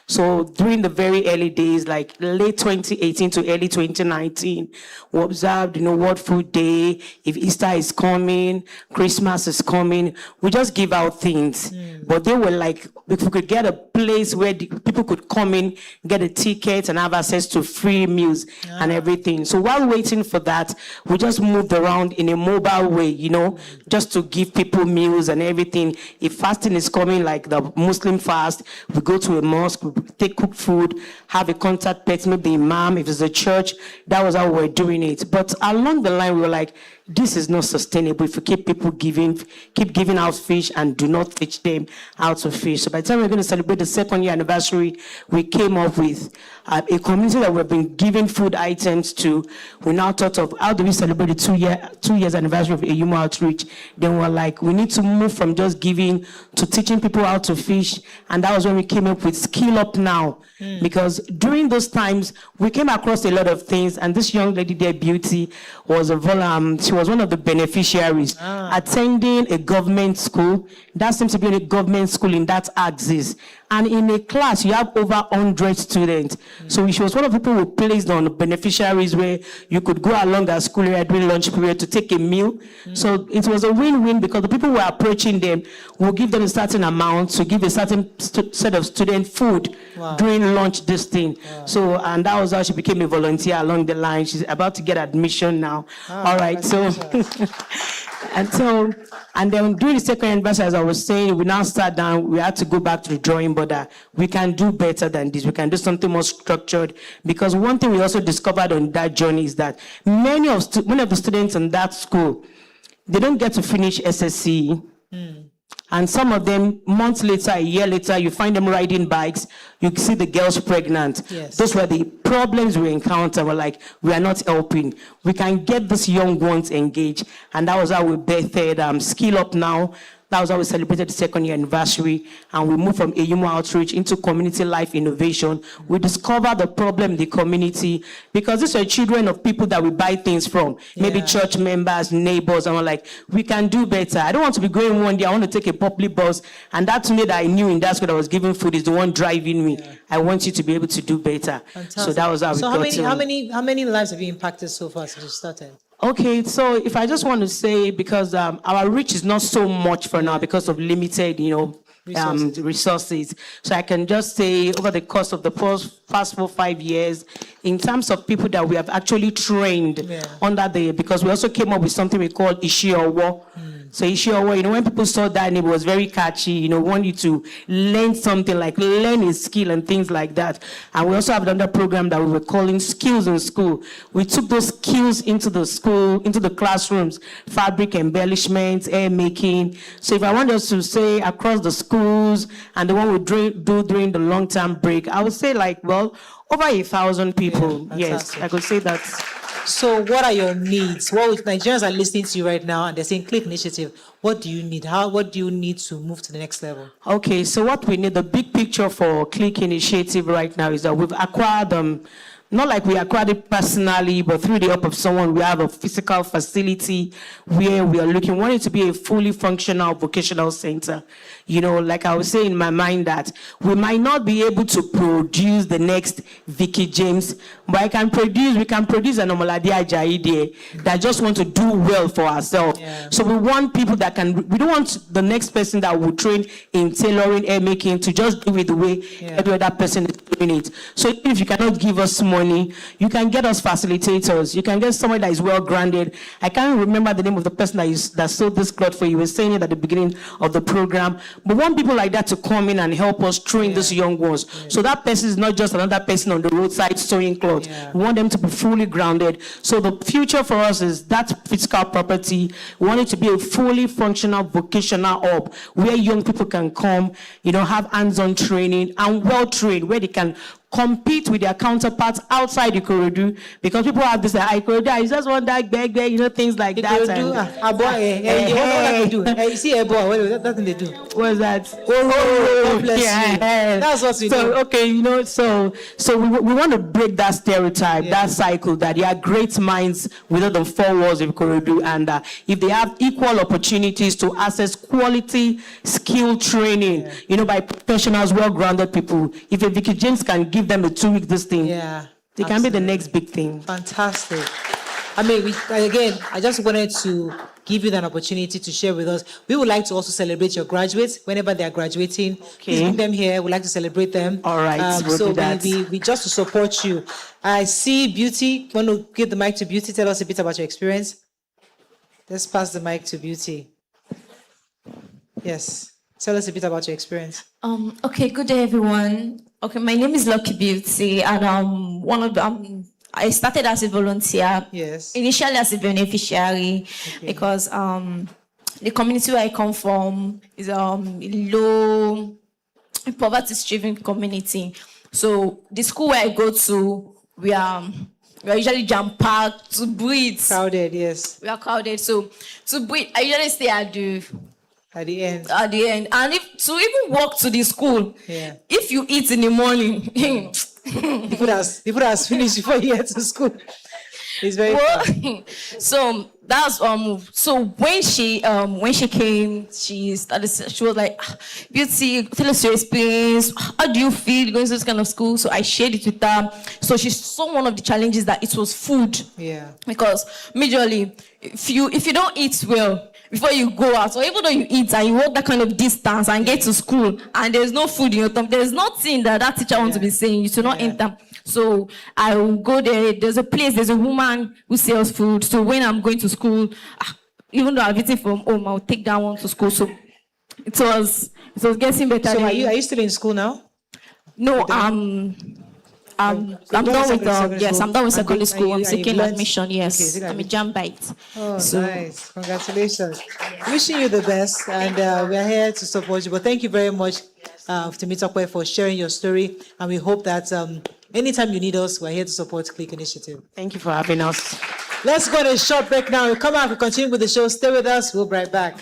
So during the very early days, like late 2018 to early 2019, we observed, World Food Day, if Easter is coming, Christmas is coming, we just give out things. But they were like, if we could get a place where people could come in, get a ticket and have access to free meals and everything. So while waiting for that, we just moved around in a mobile way, just to give people meals and everything. If fasting is coming, like the Muslim fast, we go to a mosque, we take cooked food, have a contact person, maybe the imam, if it's a church. That was how we were doing it. But along the line, we were like, this is not sustainable if we keep giving out fish and do not teach them how to fish. So by the time we're going to celebrate the 2nd year anniversary, we came up with a community that we've been giving food items to. We now thought of how do we celebrate the 2 years anniversary of Eyimo Outreach. Then we're like, we need to move from just giving to teaching people how to fish. And that was when we came up with Skill Up Now. Because during those times, we came across a lot of things, and this young lady there, Beauty, was she was one of the beneficiaries attending a government school. That seems to be a government school in that axis. And in a class, you have over 100 students. So she was one of the people who placed on beneficiaries where you could go along at school area during lunch period to take a meal. So it was a win-win because the people who were approaching them will give them a certain amount to give a certain set of student food during lunch, this thing. So, and that was how she became a volunteer along the line. She's about to get admission now. All right, so... And then during the 2nd anniversary, as I was saying, we now sat down, we had to go back to the drawing board. We can do better than this. We can do something more structured. Because one thing we also discovered on that journey is that many of the students in that school, they don't get to finish SSC. And some of them, months later, a year later, you find them riding bikes, you see the girls pregnant. Yes. Those were the problems we encountered. We're like, we are not helping. We can get these young ones engaged. And that was how we birthed Skill Up Now. That was how we celebrated the 2nd year anniversary, and we moved from Eyimo Outreach into Community Life Innovation. We discovered the problem in the community because these are children of people that we buy things from, maybe church members, neighbors, and we're like, we can do better. I don't want to be going one day, I want to take a public bus, and that to me that I knew in that school that I was giving food is the one driving me. I want you to be able to do better. Fantastic. So that was how we got to... how many lives have you impacted so far since you started? Okay, so if I just want to say, because our reach is not so much for now because of limited, resources. So I can just say over the course of the past 4-5 years, in terms of people that we have actually trained because we also came up with something we call Ishiowo. So Ishiowo, when people saw that name, it was very catchy, want you to learn something, like learn a skill and things like that. And we also have another program that we were calling Skills in School. We took those skills into the school, into the classrooms, fabric embellishments, hair making. So if I want us to say across the schools and the one we do during the long-term break, I would say over 1,000 people. Yes, I could say that. So what are your needs? What Nigerians are listening to you right now and they're saying CLIC Initiative. What do you need? What do you need to move to the next level? Okay, so what we need, the big picture for CLIC Initiative right now is that we've acquired not like we acquired it personally, but through the help of someone, we have a physical facility where we are looking. We want it to be a fully functional vocational center. like I was saying in my mind that we might not be able to produce the next Vicky James, but we can produce an Omolade Ajayi that just want to do well for ourselves. Yeah. So we want people that we don't want the next person that will train in tailoring, hair making to just do it the way every other person is doing it. So if you cannot give us money, you can get us facilitators. You can get someone that is well grounded. I can't remember the name of the person that sold this cloth for you. You were saying it at the beginning of the program. But we want people like that to come in and help us train these young ones. Yeah. So that person is not just another person on the roadside sewing cloth. Yeah. We want them to be fully grounded. So the future for us is that physical property. We want it to be a fully functional vocational hub where young people can come, have hands-on training and well-trained, where they can compete with their counterparts outside the Ikorodu, because people have this Ikorodu, I just want that bag, things like that. You see a boy, what doesn't they do? What's that? That's what we do. So we want to break that stereotype, that cycle, that there are great minds within the four walls of Ikorodu, and if they have equal opportunities to access quality skill training, by professionals, well-grounded people, if a Vicky James can give them a 2 week this thing, they can be the next big thing. Fantastic. I mean, I just wanted to give you an opportunity to share with us. We would like to also celebrate your graduates whenever they are graduating. Please bring them here. We'd like to celebrate them. All right. So we just to support you. I see Beauty. Want to give the mic to Beauty? Tell us a bit about your experience. Let's pass the mic to Beauty. Yes. Tell us a bit about your experience. Okay, good day, everyone. Okay, my name is Lucky Beauty, and I started as a volunteer. Yes. Initially as a beneficiary, because the community where I come from is a low poverty-stricken community. So the school where I go to, we are usually jam-packed to breathe. Crowded, yes. We are crowded, so to breathe, I usually stay at the end. And if to even walk to the school, if you eat in the morning, the food has finished before you get to school. It's very fun. So that's so when she came, she was like, Beauty, tell us your experience. How do you feel going to this kind of school? So I shared it with her. So she saw one of the challenges that it was food. Yeah. Because majorly, if you don't eat well before you go out, or even though you eat and you walk that kind of distance and get to school and there's no food in your tummy, there's nothing that teacher wants to be saying. You should not enter. So I will go there. There's a woman who sells food. So when I'm going to school, even though I've eaten from home, I'll take that one to school. So it was getting better. So are you still in school now? No, I'm done with I'm done with secondary school. I'm seeking admission. Yes, okay, I'm a Jambite. Oh, nice! Congratulations. Wishing you the best, and we are here to support you. But thank you very much, Temitope, for sharing your story. And we hope that anytime you need us, we're here to support Click Initiative. Thank you for having us. Let's go on a short break now. We'll come back. We'll continue with the show. Stay with us. We'll be right back.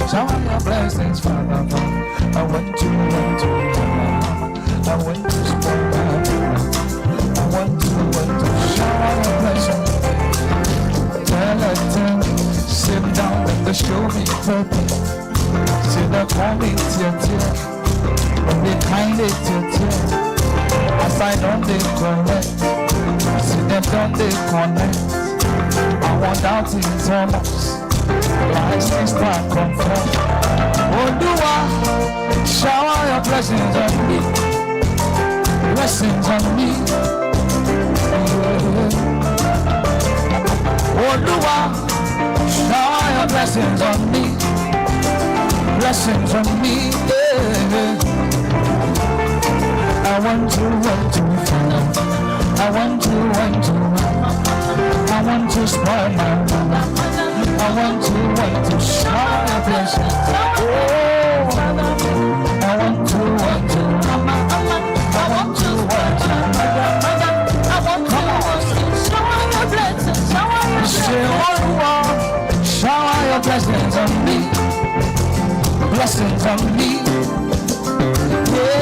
Shower your blessings, Father. I want to spoil my mama. I want to shower your blessings. Tell her, sit down and the show me purpose. Sit down, call me tear. Be kind to tear. As I don't they correct. See them don't they connect. I want out in Thomas. License start confirm. Oh, do I shower your blessings on me? Blessings on me. Oh, do I shower your blessings on me? Blessings on me. Yeah. I want to follow. I want to spoil my mama. I want to shower your blessings. Oh, I want to blessings on me. Yeah.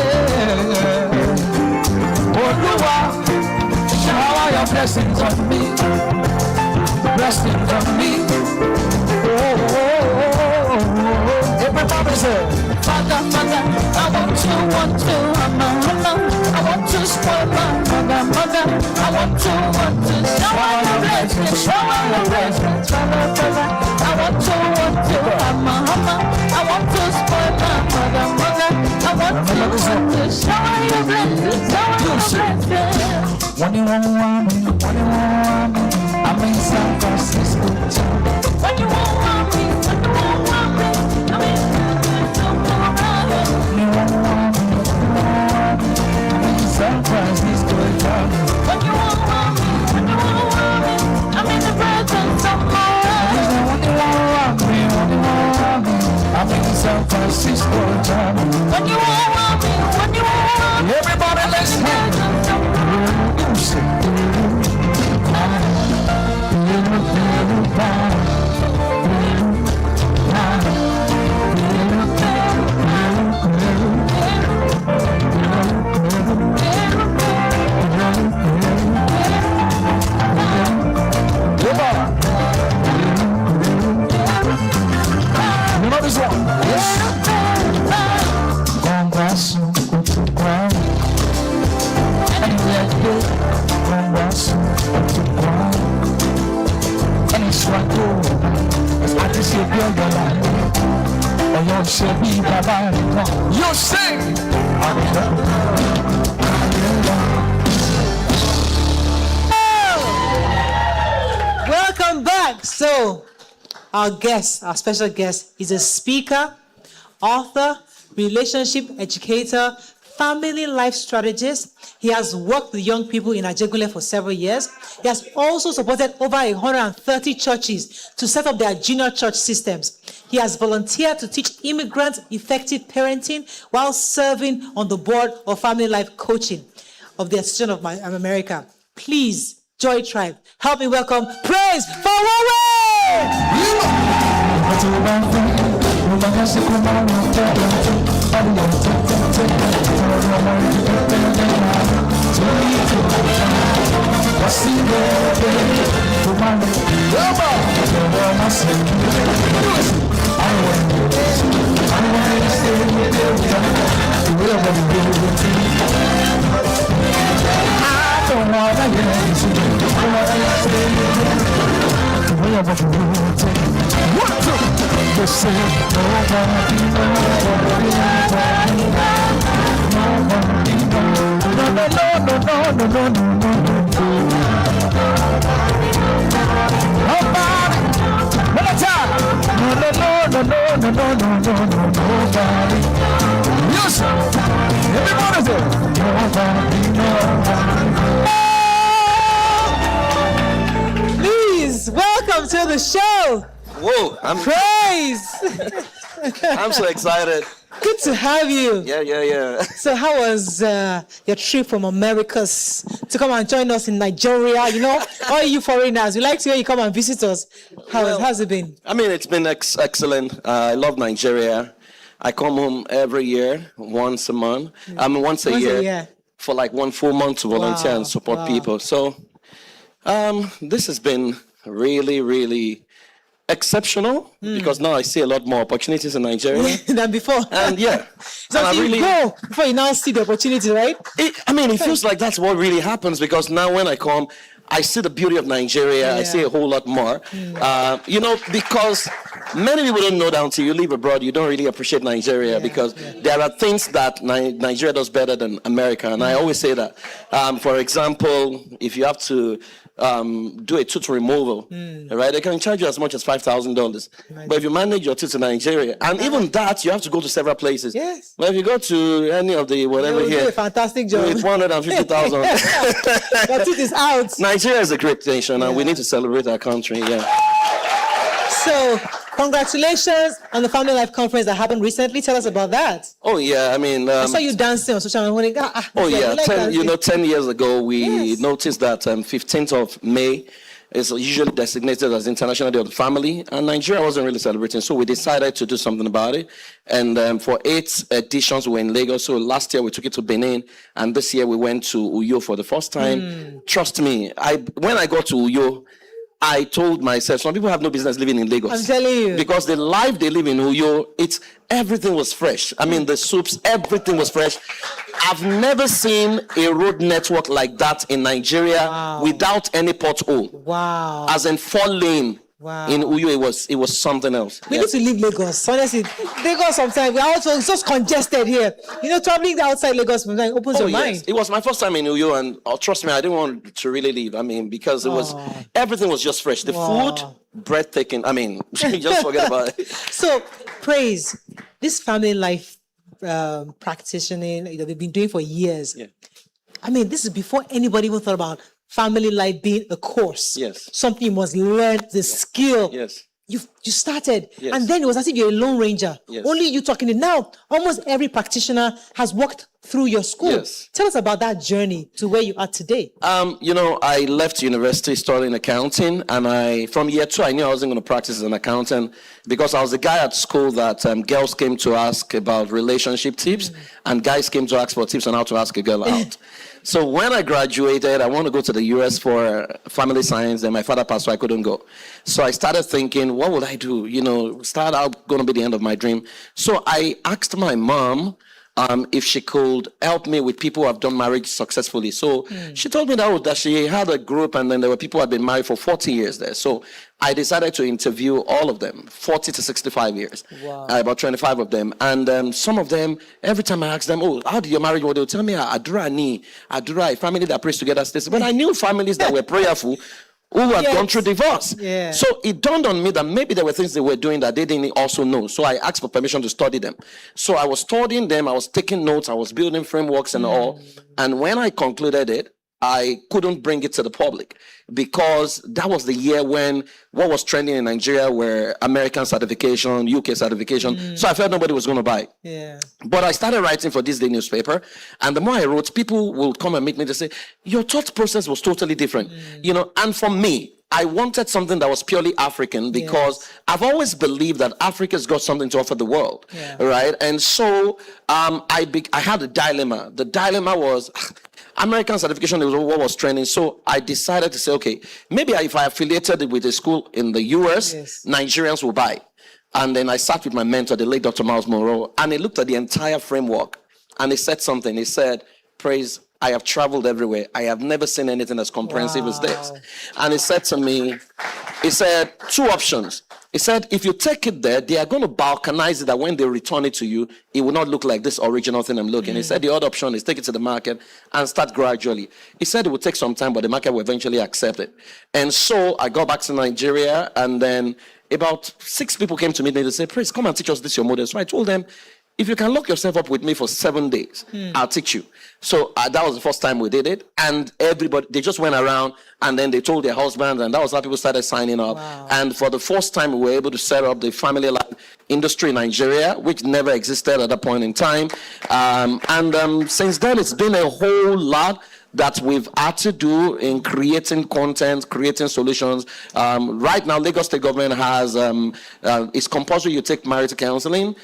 Oh, Lord, shower your blessings on me. Blessings on me. Everybody say, Mother, mother, I want to, mama, I want to spoil my mother, mother, I want to, shower your blessings, shower your blessings, mother, mother, I want to, mama, I want to spoil my mother, mother, I want to, shower your blessings, shower your blessings. when you want me, I'm in San Francisco. When you want me, I'm in San Francisco. When you want me, I'm in the presence of my When you want me, I'm in San Francisco. When you want me, everybody let's you know this one? Yes. Congrats, anywhere you go, congrats, and it's what go. I just say, girl, you're like, or you say, be baba, you sing. Welcome back. So, our guest, our special guest, is a speaker, author, relationship educator, family life strategist. He has worked with young people in Ajegule for several years. He has also supported over 130 churches to set up their junior church systems. He has volunteered to teach immigrants effective parenting while serving on the board of family life coaching of the Association of America. Please, Joy Tribe, help me welcome Praise Fowowe! Please welcome to the show. Whoa, Praise. I'm so excited. Good to have you. Yeah. So how was your trip from Americas to come and join us in Nigeria? You know, all you foreigners, we like to hear you come and visit us. How's it been? I mean, it's been excellent. I love Nigeria. I come home every year, once a month. Once a year. For like 1 full month to volunteer and support people. So this has been really, really exceptional because now I see a lot more opportunities in Nigeria than before. And So and you go before you now see the opportunity, right? It feels like that's what really happens because now when I come, I see the beauty of Nigeria. I see a whole lot more. Because many people don't know that until you live abroad, you don't really appreciate Nigeria because there are things that Nigeria does better than America. And I always say that. For example, if you have to do a tooth removal, right? They can charge you as much as $5,000. But if you manage your tooth in Nigeria, and even that, you have to go to several places. Yes. But if you go to any of the whatever You here, do a fantastic job. with 150,000. Your tooth is out. Nigeria is a great nation, and we need to celebrate our country. So, congratulations on the Family Life Conference that happened recently. Tell us about that. Oh yeah, I mean, I saw you dancing on social media. 10 years ago, we noticed that 15th of May is usually designated as International Day of the Family, and Nigeria wasn't really celebrating, so we decided to do something about it. And for 8 editions, we were in Lagos. So last year we took it to Benin, and this year we went to Uyo for the first time. Trust me, when I got to Uyo, I told myself, some people have no business living in Lagos. I'm telling you. Because the life they live in Uyo, everything was fresh. I mean, the soups, everything was fresh. I've never seen a road network like that in Nigeria without any pothole. Wow. As in 4-lane. Wow. In Uyo, it was something else. We need to leave Lagos. Honestly, Lagos sometimes we are also it's just congested here. Traveling outside Lagos sometimes opens your mind. It was my first time in Uyo, and trust me, I didn't want to really leave. I mean, because everything was just fresh. The food, breathtaking. I mean, just forget about it. So, Praise, this family life practicing they've been doing for years. Yeah. I mean, this is before anybody even thought about family life being a course. Yes. Something you must learn, the skill. Yes. You started, Yes. and then it was as if you're a lone ranger. Yes. Only you talking it. Now, almost every practitioner has walked through your school. Yes. Tell us about that journey to where you are today. I left university studying accounting, and from year 2, I knew I wasn't going to practice as an accountant because I was the guy at school that girls came to ask about relationship tips, and guys came to ask for tips on how to ask a girl out. So when I graduated, I wanted to go to the US for family science, and my father passed, so I couldn't go. So I started thinking, what would I do? Start out going to be the end of my dream. So I asked my mom if she could help me with people who have done marriage successfully. So she told me that she had a group, and then there were people who had been married for 40 years there. So I decided to interview all of them, 40 to 65 years, about 25 of them. And some of them, every time I asked them, how did your marriage work? They'll tell me, Adura, a family that prays together stays. But I knew families that were prayerful who had gone through divorce. Yeah. So it dawned on me that maybe there were things they were doing that they didn't also know. So I asked for permission to study them. So I was studying them, I was taking notes, I was building frameworks and all. And when I concluded it, I couldn't bring it to the public because that was the year when what was trending in Nigeria were American certification, UK certification. So I felt nobody was going to buy it. Yeah. But I started writing for this day newspaper, and the more I wrote, people will come and meet me to say, your thought process was totally different. And for me, I wanted something that was purely African because I've always believed that Africa's got something to offer the world, right? And so I had a dilemma. The dilemma was American certification was what was trending. So I decided to say, okay, maybe if I affiliated with a school in the US, Nigerians will buy. And then I sat with my mentor, the late Dr. Miles Monroe, and he looked at the entire framework and he said something. He said, Praise, I have traveled everywhere. I have never seen anything as comprehensive as this. And he said to me, he said, 2 options. He said, if you take it there, they are going to balkanize it that when they return it to you, it will not look like this original thing I'm looking. He said, the other option is take it to the market and start gradually. He said it would take some time, but the market will eventually accept it. And so I got back to Nigeria, and then about 6 people came to me and they said, Praise, come and teach us this, your model. So I told them, if you can lock yourself up with me for 7 days, I'll teach you. So that was the first time we did it. And everybody, they just went around and then they told their husbands, and that was how people started signing up. And for the first time, we were able to set up the family life industry in Nigeria, which never existed at that point in time. Since then, it's been a whole lot that we've had to do in creating content, creating solutions. Right now, Lagos State government has, it's compulsory you take marriage counseling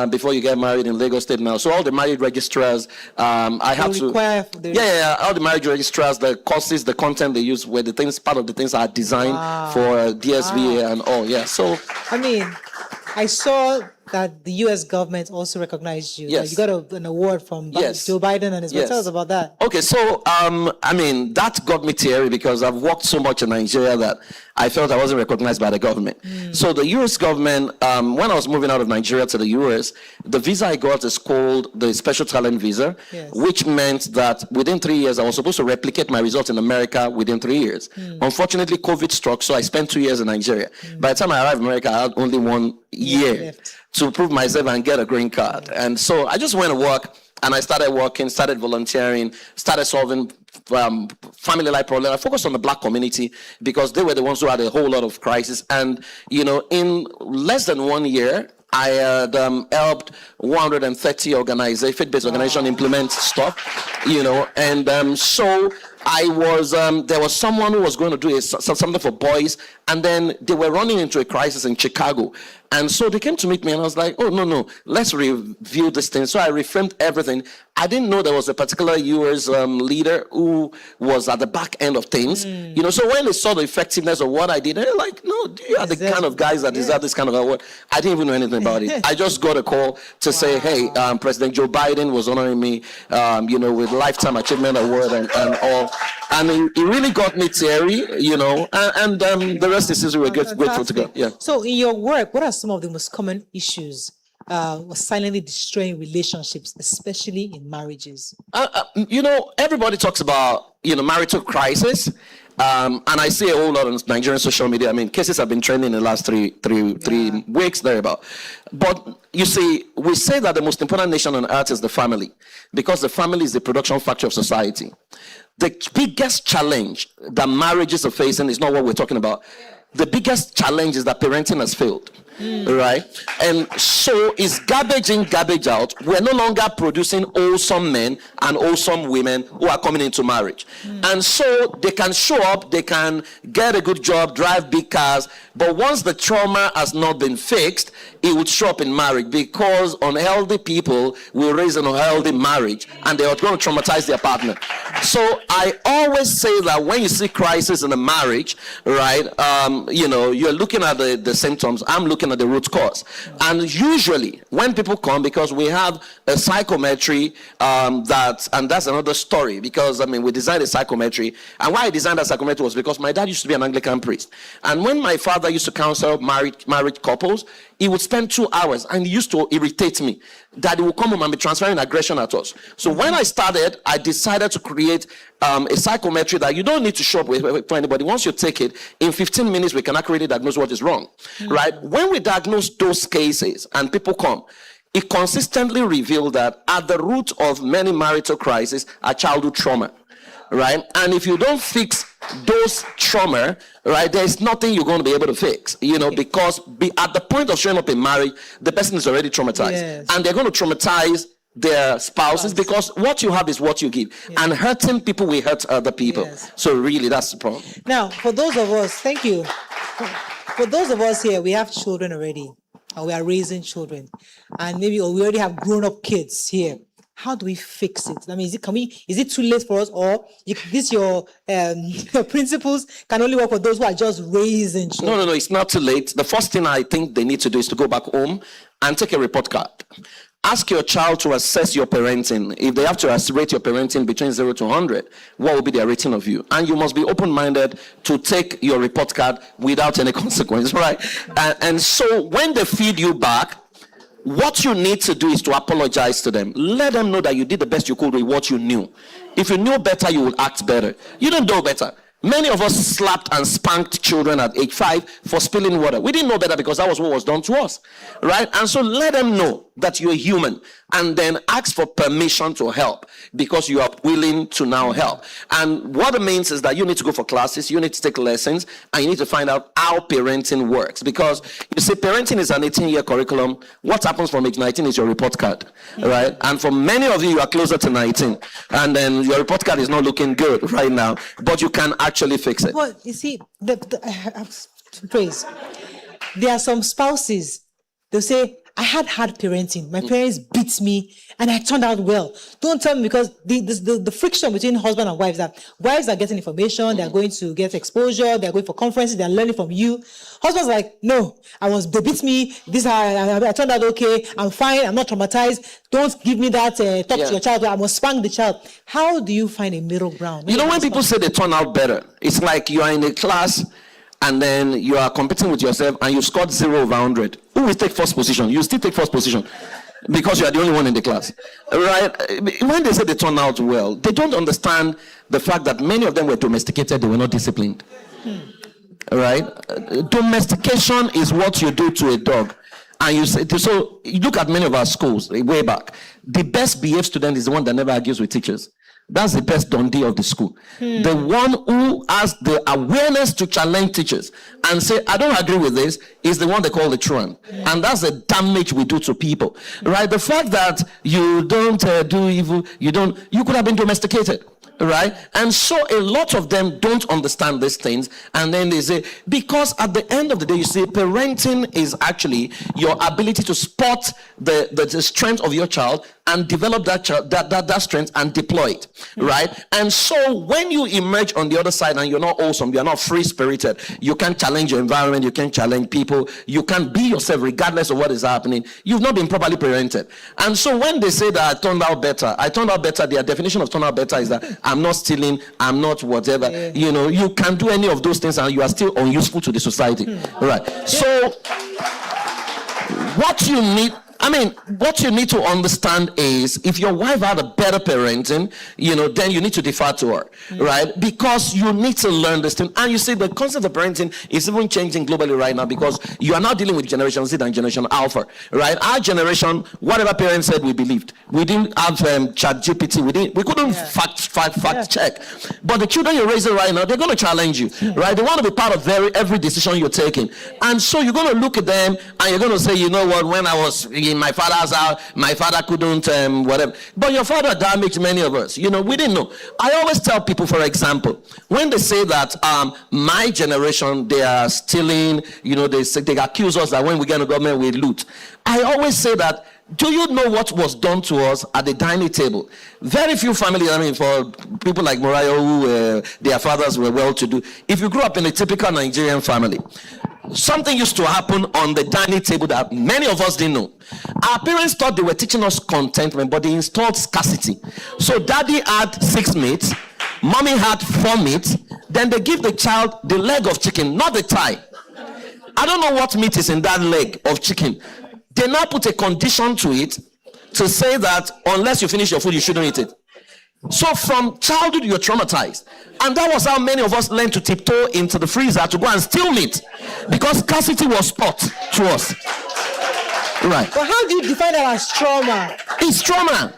before you get married in Lagos State now. So all the marriage registrars, I have to, all the marriage registrars, the courses, the content they use, where the things, part of the things are designed for DSV and all, So, I mean, I saw that the U.S. government also recognized you. Yes. You got an award from Joe Biden and his wife. Tell us about that. Okay, so, I mean, that got me teary because I've worked so much in Nigeria that I felt I wasn't recognized by the government. So the U.S. government, when I was moving out of Nigeria to the U.S., the visa I got is called the Special Talent Visa, which meant that within 3 years, I was supposed to replicate my results in America within 3 years. Unfortunately, COVID struck, so I spent 2 years in Nigeria. By the time I arrived in America, I had only 1 year to prove myself and get a green card. And so I just went to work, and I started working, started volunteering, started solving family life problems. I focused on the Black community because they were the ones who had a whole lot of crisis. And, in less than 1 year, I had helped 130 faith-based organizations implement stuff, So there was someone who was going to do something for boys, and then they were running into a crisis in Chicago. And so they came to meet me, and I was like, oh, no, let's review this thing. So I reframed everything. I didn't know there was a particular US leader who was at the back end of things. You know, so when they saw the effectiveness of what I did, they're like, no, you are the kind of guys that deserve this kind of award. I didn't even know anything about it. I just got a call to say, hey, President Joe Biden was honoring me, you know, with Lifetime Achievement Award and all. And it really got me teary, you know, and the rest is history. We're grateful to God. Yeah. So in your work, what are some of the most common issues silently destroying relationships, especially in marriages? You know, everybody talks about, you know, marital crisis. And I see a whole lot on Nigerian social media. I mean, cases have been trending in the last three weeks, thereabout. But you see, we say that the most important nation on earth is the family, because the family is the production factor of society. The biggest challenge that marriages are facing is not what we're talking about. The biggest challenge is that parenting has failed. Right? And so it's garbage in, garbage out. We're no longer producing wholesome men and wholesome women who are coming into marriage. And so they can show up, they can get a good job, drive big cars, but once the trauma has not been fixed, it would show up in marriage, because unhealthy people will raise an unhealthy marriage, and they are going to traumatize their partner. So I always say that when you see crisis in a marriage, right, you know, you're looking at the symptoms. I'm looking at the root cause. And usually when people come, because we have a psychometry, and that's another story, because I mean, we designed a psychometry, and why I designed that psychometry was because my dad used to be an Anglican priest, and when my father used to counsel married couples, he would spend 2 hours, and he used to irritate me that he would come home and be transferring aggression at us. So when I started, I decided to create a psychometry that you don't need to show up with for anybody. Once you take it, in 15 minutes, we can accurately diagnose what is wrong, right? When we diagnose those cases and people come, it consistently revealed that at the root of many marital crises are childhood trauma, right? And if you don't fix those trauma, right, there's nothing you're going to be able to fix, you know, because at the point of showing up in marriage, the person is already traumatized, and they're going to traumatize their spouses, because what you have is what you give, and hurting people will hurt other people. So really, that's the problem. Now, for those of us, thank you. For those of us here, we have children already, or we are raising children, and maybe we already have grown-up kids here. How do we fix it? I mean, is it too late for us, or your principles can only work for those who are just raising children? No, it's not too late. The first thing I think they need to do is to go back home and take a report card. Ask your child to assess your parenting. If they have to rate your parenting between 0 to 100, what will be their rating of you? And you must be open-minded to take your report card without any consequence, right? And so when they feed you back, what you need to do is to apologize to them. Let them know that you did the best you could with what you knew. If you knew better, you will act better. You don't know better. Many of us slapped and spanked children at age 5 for spilling water. We didn't know better because that was what was done to us, right? And so let them know that you're human, and then ask for permission to help, because you are willing to now help. And what it means is that you need to go for classes, you need to take lessons, and you need to find out how parenting works. Because you see, parenting is an 18-year curriculum. What happens from age 19 is your report card, right? And for many of you, you are closer to 19, and then your report card is not looking good right now, but you can actually fix it. Well, you see, praise. There are some spouses, they'll say, I had hard parenting. My parents beat me, and I turned out well. Don't tell me, because the friction between husband and wives are getting information, they're going to get exposure, they're going for conferences, they're learning from you. Husband's like, no, they beat me, I turned out okay, I'm fine, I'm not traumatized. Don't give me that, talk to your child, I must spank the child. How do you find a middle ground? You know, when people say they turn out better, it's like you are in a class, and then you are competing with yourself, and you scored 0 over 100. Who will take first position? You still take first position, because you are the only one in the class, right? When they say they turn out well, they don't understand the fact that many of them were domesticated, they were not disciplined, right? Domestication is what you do to a dog. And so you look at many of our schools way back, the best behaved student is the one that never argues with teachers. That's the best Dundee of the school. The one who has the awareness to challenge teachers and say, I don't agree with this, is the one they call the truant. And that's the damage we do to people, right? The fact that you don't do evil, you could have been domesticated. Right? And so a lot of them don't understand these things. And then they say, because at the end of the day, you see, parenting is actually your ability to spot the strength of your child and develop that strength and deploy it. Right? And so when you emerge on the other side and you're not awesome, you're not free-spirited, you can challenge your environment, you can challenge people, you can be yourself regardless of what is happening, you've not been properly parented. And so when they say that I turned out better, their definition of turn out better is that I'm not stealing, I'm not whatever. Yeah. You know, you can do any of those things and you are still unuseful to the society. Right. So what you need to understand is if your wife had a better parenting, then you need to defer to her, right? Because you need to learn this thing. And you see, the concept of parenting is even changing globally right now because you are now dealing with Generation Z and Generation Alpha, right? Our generation, whatever parents said, we believed. We didn't have chat GPT. We couldn't fact check. But the children you're raising right now, they're going to challenge you, right? They want to be part of every decision you're taking. And so you're going to look at them and you're going to say, you know what, when I was in my father's house, my father couldn't whatever. But your father damaged many of us. We didn't know. I always tell people, for example, when they say that my generation, they are stealing, they accuse us that when we get in government, we loot. I always say that, do you know what was done to us at the dining table? Very few families, for people like Morayo, who their fathers were well-to-do. If you grew up in a typical Nigerian family, something used to happen on the dining table that many of us didn't know. Our parents thought they were teaching us contentment, but they installed scarcity. So daddy had 6 meats, mommy had 4 meats, then they give the child the leg of chicken, not the thigh. I don't know what meat is in that leg of chicken. They now put a condition to it to say that unless you finish your food, you shouldn't eat it. So from childhood, you're traumatized. And that was how many of us learned to tiptoe into the freezer to go and steal meat. Because scarcity was taught to us. Right. But how do you define that as trauma? It's trauma.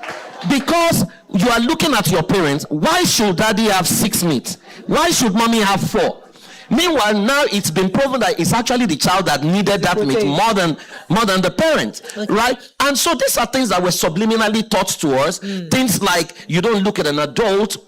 Because you are looking at your parents. Why should daddy have 6 meat? Why should mommy have 4? Meanwhile, now it's been proven that it's actually the child that needed that meat more than the parent, right? And so these are things that were subliminally taught to us. Things like you don't look at an adult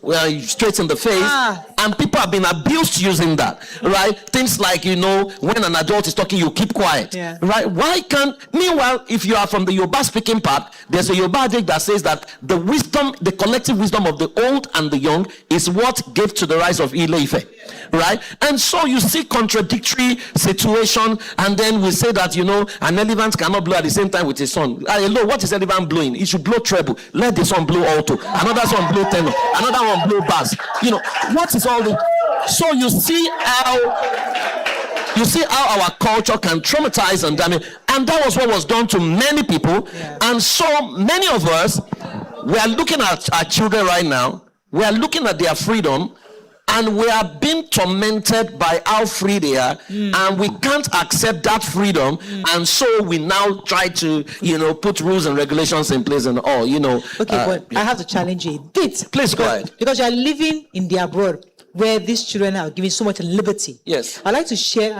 straight in the face, and people have been abused using that, right? Things like when an adult is talking, you keep quiet, right? Why can't? Meanwhile, if you are from the Yoruba speaking part, there's a Yoruba adage that says that the collective wisdom of the old and the young is what gave to the rise of Ile-Ife, right? And so you see contradictory situation, and then we say that an elephant cannot blow at the same time with his son. Hello, what is elephant blowing? It should blow treble. Let the son blow alto. Another son blow tenor. Another one blow bass. What is all the? So you see how our culture can traumatize and damage, and that was what was done to many people. And so many of us, we are looking at our children right now. We are looking at their freedom. And we are being tormented by how free they are, and we can't accept that freedom, and so we now try to, put rules and regulations in place and all, Okay, but I have to challenge you a bit. Please go ahead. Because you are living in the abroad where these children are given so much liberty. Yes. I'd like you to share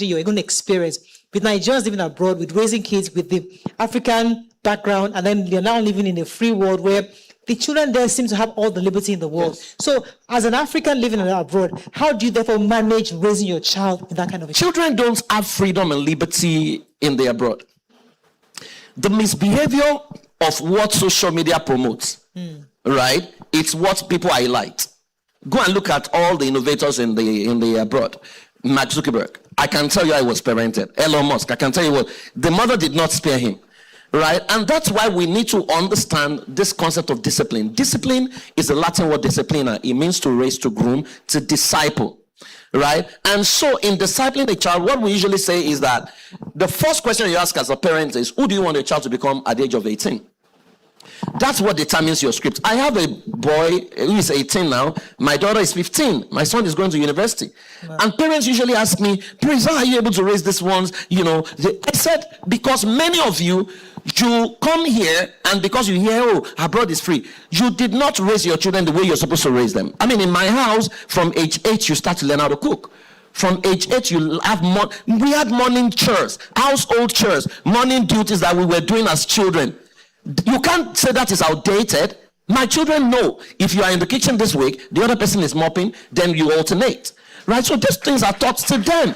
your own experience with Nigerians living abroad, with raising kids with the African background, and then you're now living in a free world where the children there seem to have all the liberty in the world. Yes. So, as an African living abroad, how do you therefore manage raising your child in that kind of a Children don't have freedom and liberty in the abroad. The misbehavior of what social media promotes, right? It's what people highlight. Go and look at all the innovators in the abroad. Mark Zuckerberg, I can tell you I was parented. Elon Musk, I can tell you what. The mother did not spare him. Right? And that's why we need to understand this concept of discipline. Discipline is the Latin word disciplina. It means to raise, to groom, to disciple. Right? And so in discipling a child, what we usually say is that the first question you ask as a parent is, who do you want your child to become at the age of 18? That's what determines your script. I have a boy who is 18 now. My daughter is 15. My son is going to university. Wow. And parents usually ask me, Prince, how are you able to raise these ones? I said, because many of you come here, and because you hear, abroad is free, you did not raise your children the way you're supposed to raise them. In my house, from age 8, you start to learn how to cook. From age 8, we had morning chores, household chores, morning duties that we were doing as children. You can't say that is outdated. My children know if you are in the kitchen this week, the other person is mopping, then you alternate. Right? So these things are taught to them.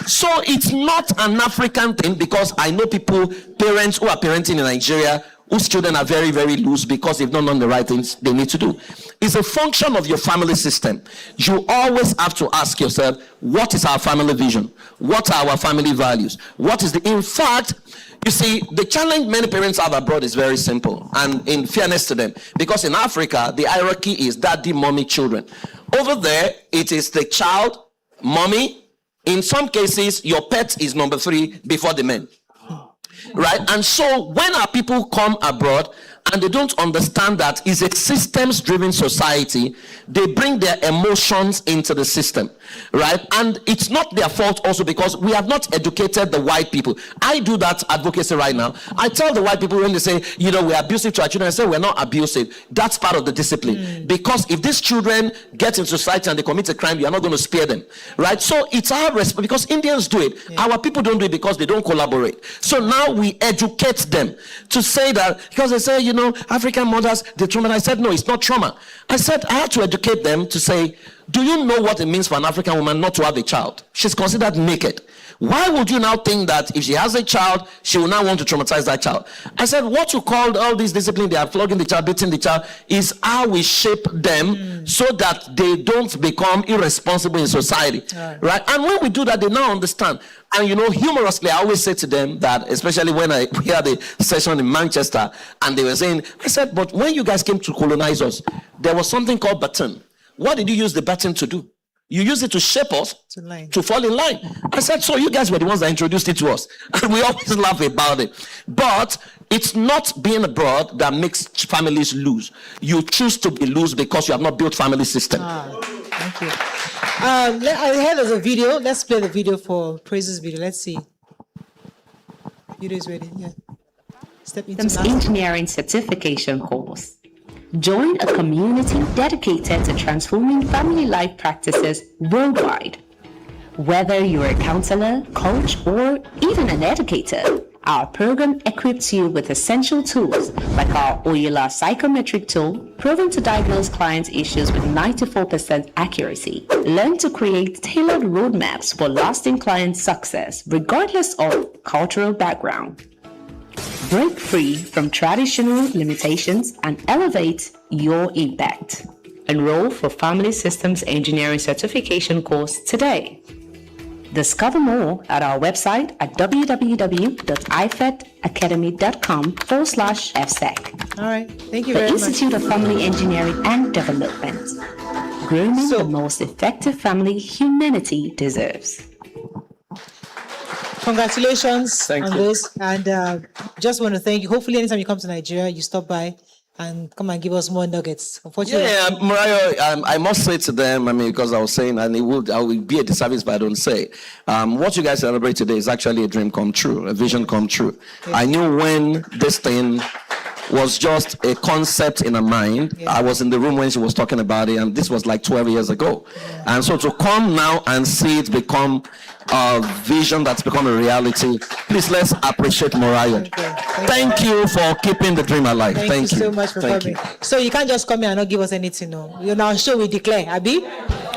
So it's not an African thing, because I know parents who are parenting in Nigeria whose children are very, very loose because they've not done the right things they need to do. It's a function of your family system. You always have to ask yourself, what is our family vision? What are our family values? In fact, you see, the challenge many parents have abroad is very simple, and in fairness to them, because in Africa, the hierarchy is daddy, mommy, children. Over there, it is the child, mommy. In some cases, your pet is number 3 before the men. Right? And so when our people come abroad and they don't understand that it's a systems-driven society, they bring their emotions into the system, right? And it's not their fault also, because we have not educated the white people. I do that advocacy right now. I tell the white people when they say, we're abusive to our children, I say we're not abusive. That's part of the discipline. Because if these children get in society and they commit a crime, you're not going to spare them, right? So it's our responsibility, because Indians do it. Our people don't do it because they don't collaborate. So now we educate them to say that, because they say, African mothers, they trauma. I said, no, it's not trauma. I said, I had to educate them to say, do you know what it means for an African woman not to have a child? She's considered naked. Why would you now think that if she has a child, she will now want to traumatize that child? I said, what you called all these discipline, they are flogging the child, beating the child, is how we shape them so that they don't become irresponsible in society. Right? And when we do that, they now understand. And humorously, I always say to them that, especially when we had a session in Manchester, and they were saying, I said, but when you guys came to colonize us, there was something called baton. What did you use the baton to do? You use it to shape us, to fall in line. I said, so you guys were the ones that introduced it to us. And we always laugh about it. But it's not being abroad that makes families lose. You choose to be loose because you have not built family system. Thank you. I heard there's a video. Let's play the video for Praise's video. Let's see. Video is ready. Yeah. Step into engineering certification course. Join a community dedicated to transforming family life practices worldwide. Whether you're a counselor, coach, or even an educator, our program equips you with essential tools like our Oyela psychometric tool, proven to diagnose clients' issues with 94% accuracy. Learn to create tailored roadmaps for lasting client success, regardless of cultural background. Break free from traditional limitations and elevate your impact. Enroll for Family Systems Engineering Certification course today. Discover more at our website at www.ifedacademy.com/FSEC. All right, thank you the very much. Institute of Family Engineering and Development. Grooming the most effective family humanity deserves. Congratulations on this, and just want to thank you. Hopefully, anytime you come to Nigeria, you stop by and come and give us more nuggets. Unfortunately, Morayo, I must say to them, because I was saying, and I will be a disservice if I don't say, what you guys celebrate today is actually a dream come true, a vision come true. Yeah. I knew when this thing was just a concept in her mind. Yeah. I was in the room when she was talking about it, and this was like 12 years ago. Yeah. And so to come now and see it become a vision that's become a reality, please let's appreciate Morayo. Thank you for keeping the dream alive. Thank you so much for coming. So you can't just come here and not give us anything, no. You're now sure we declare, Abi?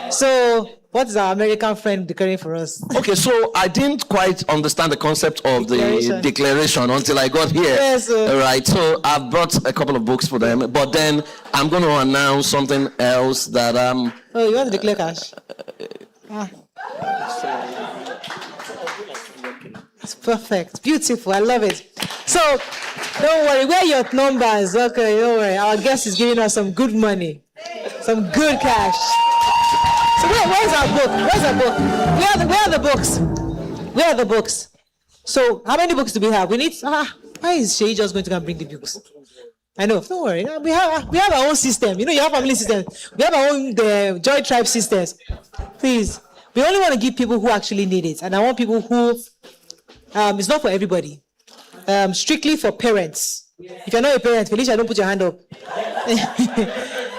So what is our American friend declaring for us? Okay, so I didn't quite understand the concept of the declaration until I got here. Yes, right, so I've brought a couple of books for them, but then I'm going to announce something else that Oh, you want to declare cash? It's perfect, beautiful, I love it. So don't worry, where are your numbers? Okay, don't worry. Our guest is giving us some good money, some good cash. So where's our book? Where's our book? Where are the books? Where are the books? So how many books do we have? We need. Why is Shay just going to come and bring the books? I know. Don't worry. We have our own system. You have family system. We have our own the Joy Tribe systems. Please, we only want to give people who actually need it, and I want people who. It's not for everybody. Strictly for parents. If you're not a parent, Felicia, don't put your hand up.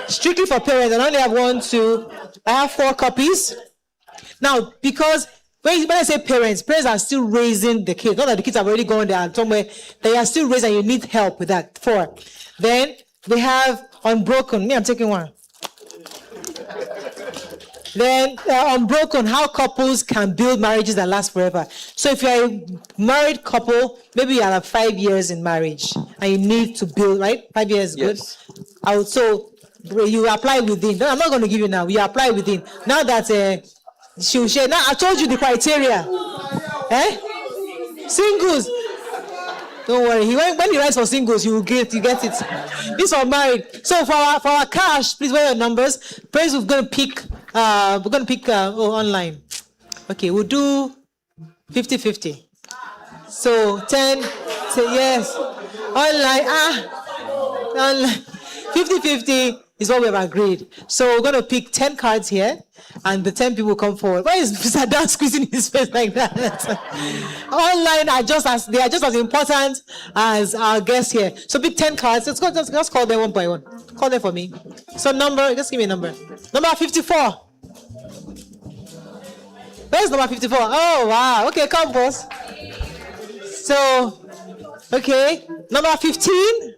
Strictly for parents, and I only have 1, 2. I have 4 copies. Now, because when I say parents are still raising the kids. Not that the kids have already gone there and somewhere. They are still raising, and you need help with that. 4. Then we have unbroken. Me, I'm taking one. Then unbroken, how couples can build marriages that last forever. So if you're a married couple, maybe you have 5 years in marriage and you need to build, right? 5 years, yes. Good. So you apply within. No, I'm not going to give you now. You apply within. Now that she'll share. Now I told you the criteria. Singles. Don't worry. When he writes for singles, you get it. This for married. So for our cash, please wear your numbers. Praise, we're going to pick online. Okay, we'll do 50-50. So 10. Say yes. Online. 50-50 is what we have agreed. So we're going to pick 10 cards here, and the 10 people come forward. Why is Mr. Dan squeezing his face like that? Online they are just as important as our guests here. So pick 10 cards. Let's go. Just call them one by one. Call them for me. So number. Just give me a number. Number 54. Where's number 54? Oh wow. Okay, come, boss. So, okay, number 15.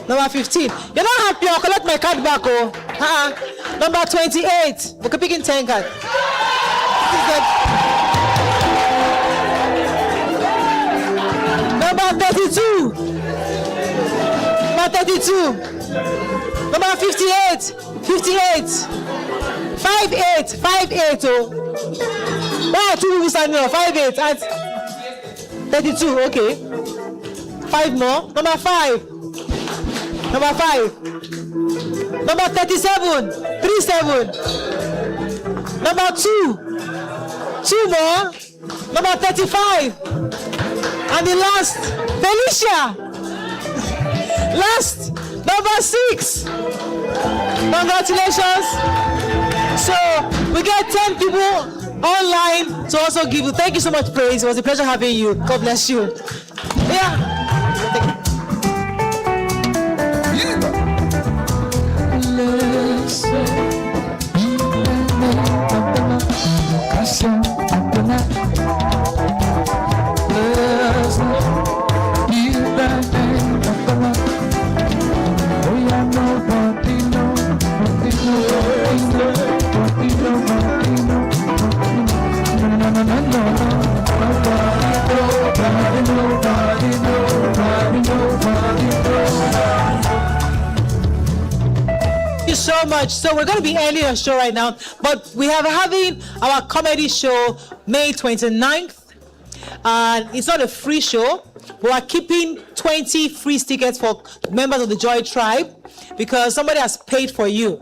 Number 15. You're not happy, I'll collect my card back, oh. Number 28. We're picking 10 cards. Number 32. Number 32. Number 58. 58. 58, oh. Wow, 2 people standing on 58. At 32, okay. 5 more. Number 5. Number 5. Number 37. 37. Number 2. 2 more. Number 35. And the last, Felicia. Last, number 6. Congratulations. So we get 10 people online to also give you. Thank you so much, Praise. It was a pleasure having you. God bless you. Yeah. So much. So we're going to be ending our show right now, but we are having our comedy show May 29th, and it's not a free show. We are keeping 20 free tickets for members of the Joy Tribe because somebody has paid for you.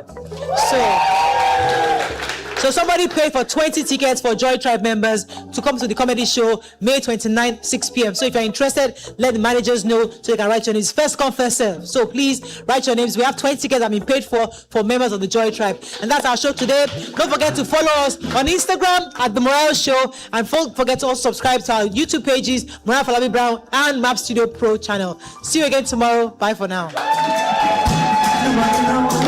So somebody paid for 20 tickets for Joy Tribe members to come to the comedy show May 29th, 6 p.m. So if you're interested, let the managers know so they can write your names. First come, first serve. So please write your names. We have 20 tickets that have been paid for members of the Joy Tribe. And that's our show today. Don't forget to follow us on Instagram at The Morayo Show. And don't forget to also subscribe to our YouTube pages, Morayo Afolabi-Brown and Map Studio Pro channel. See you again tomorrow. Bye for now.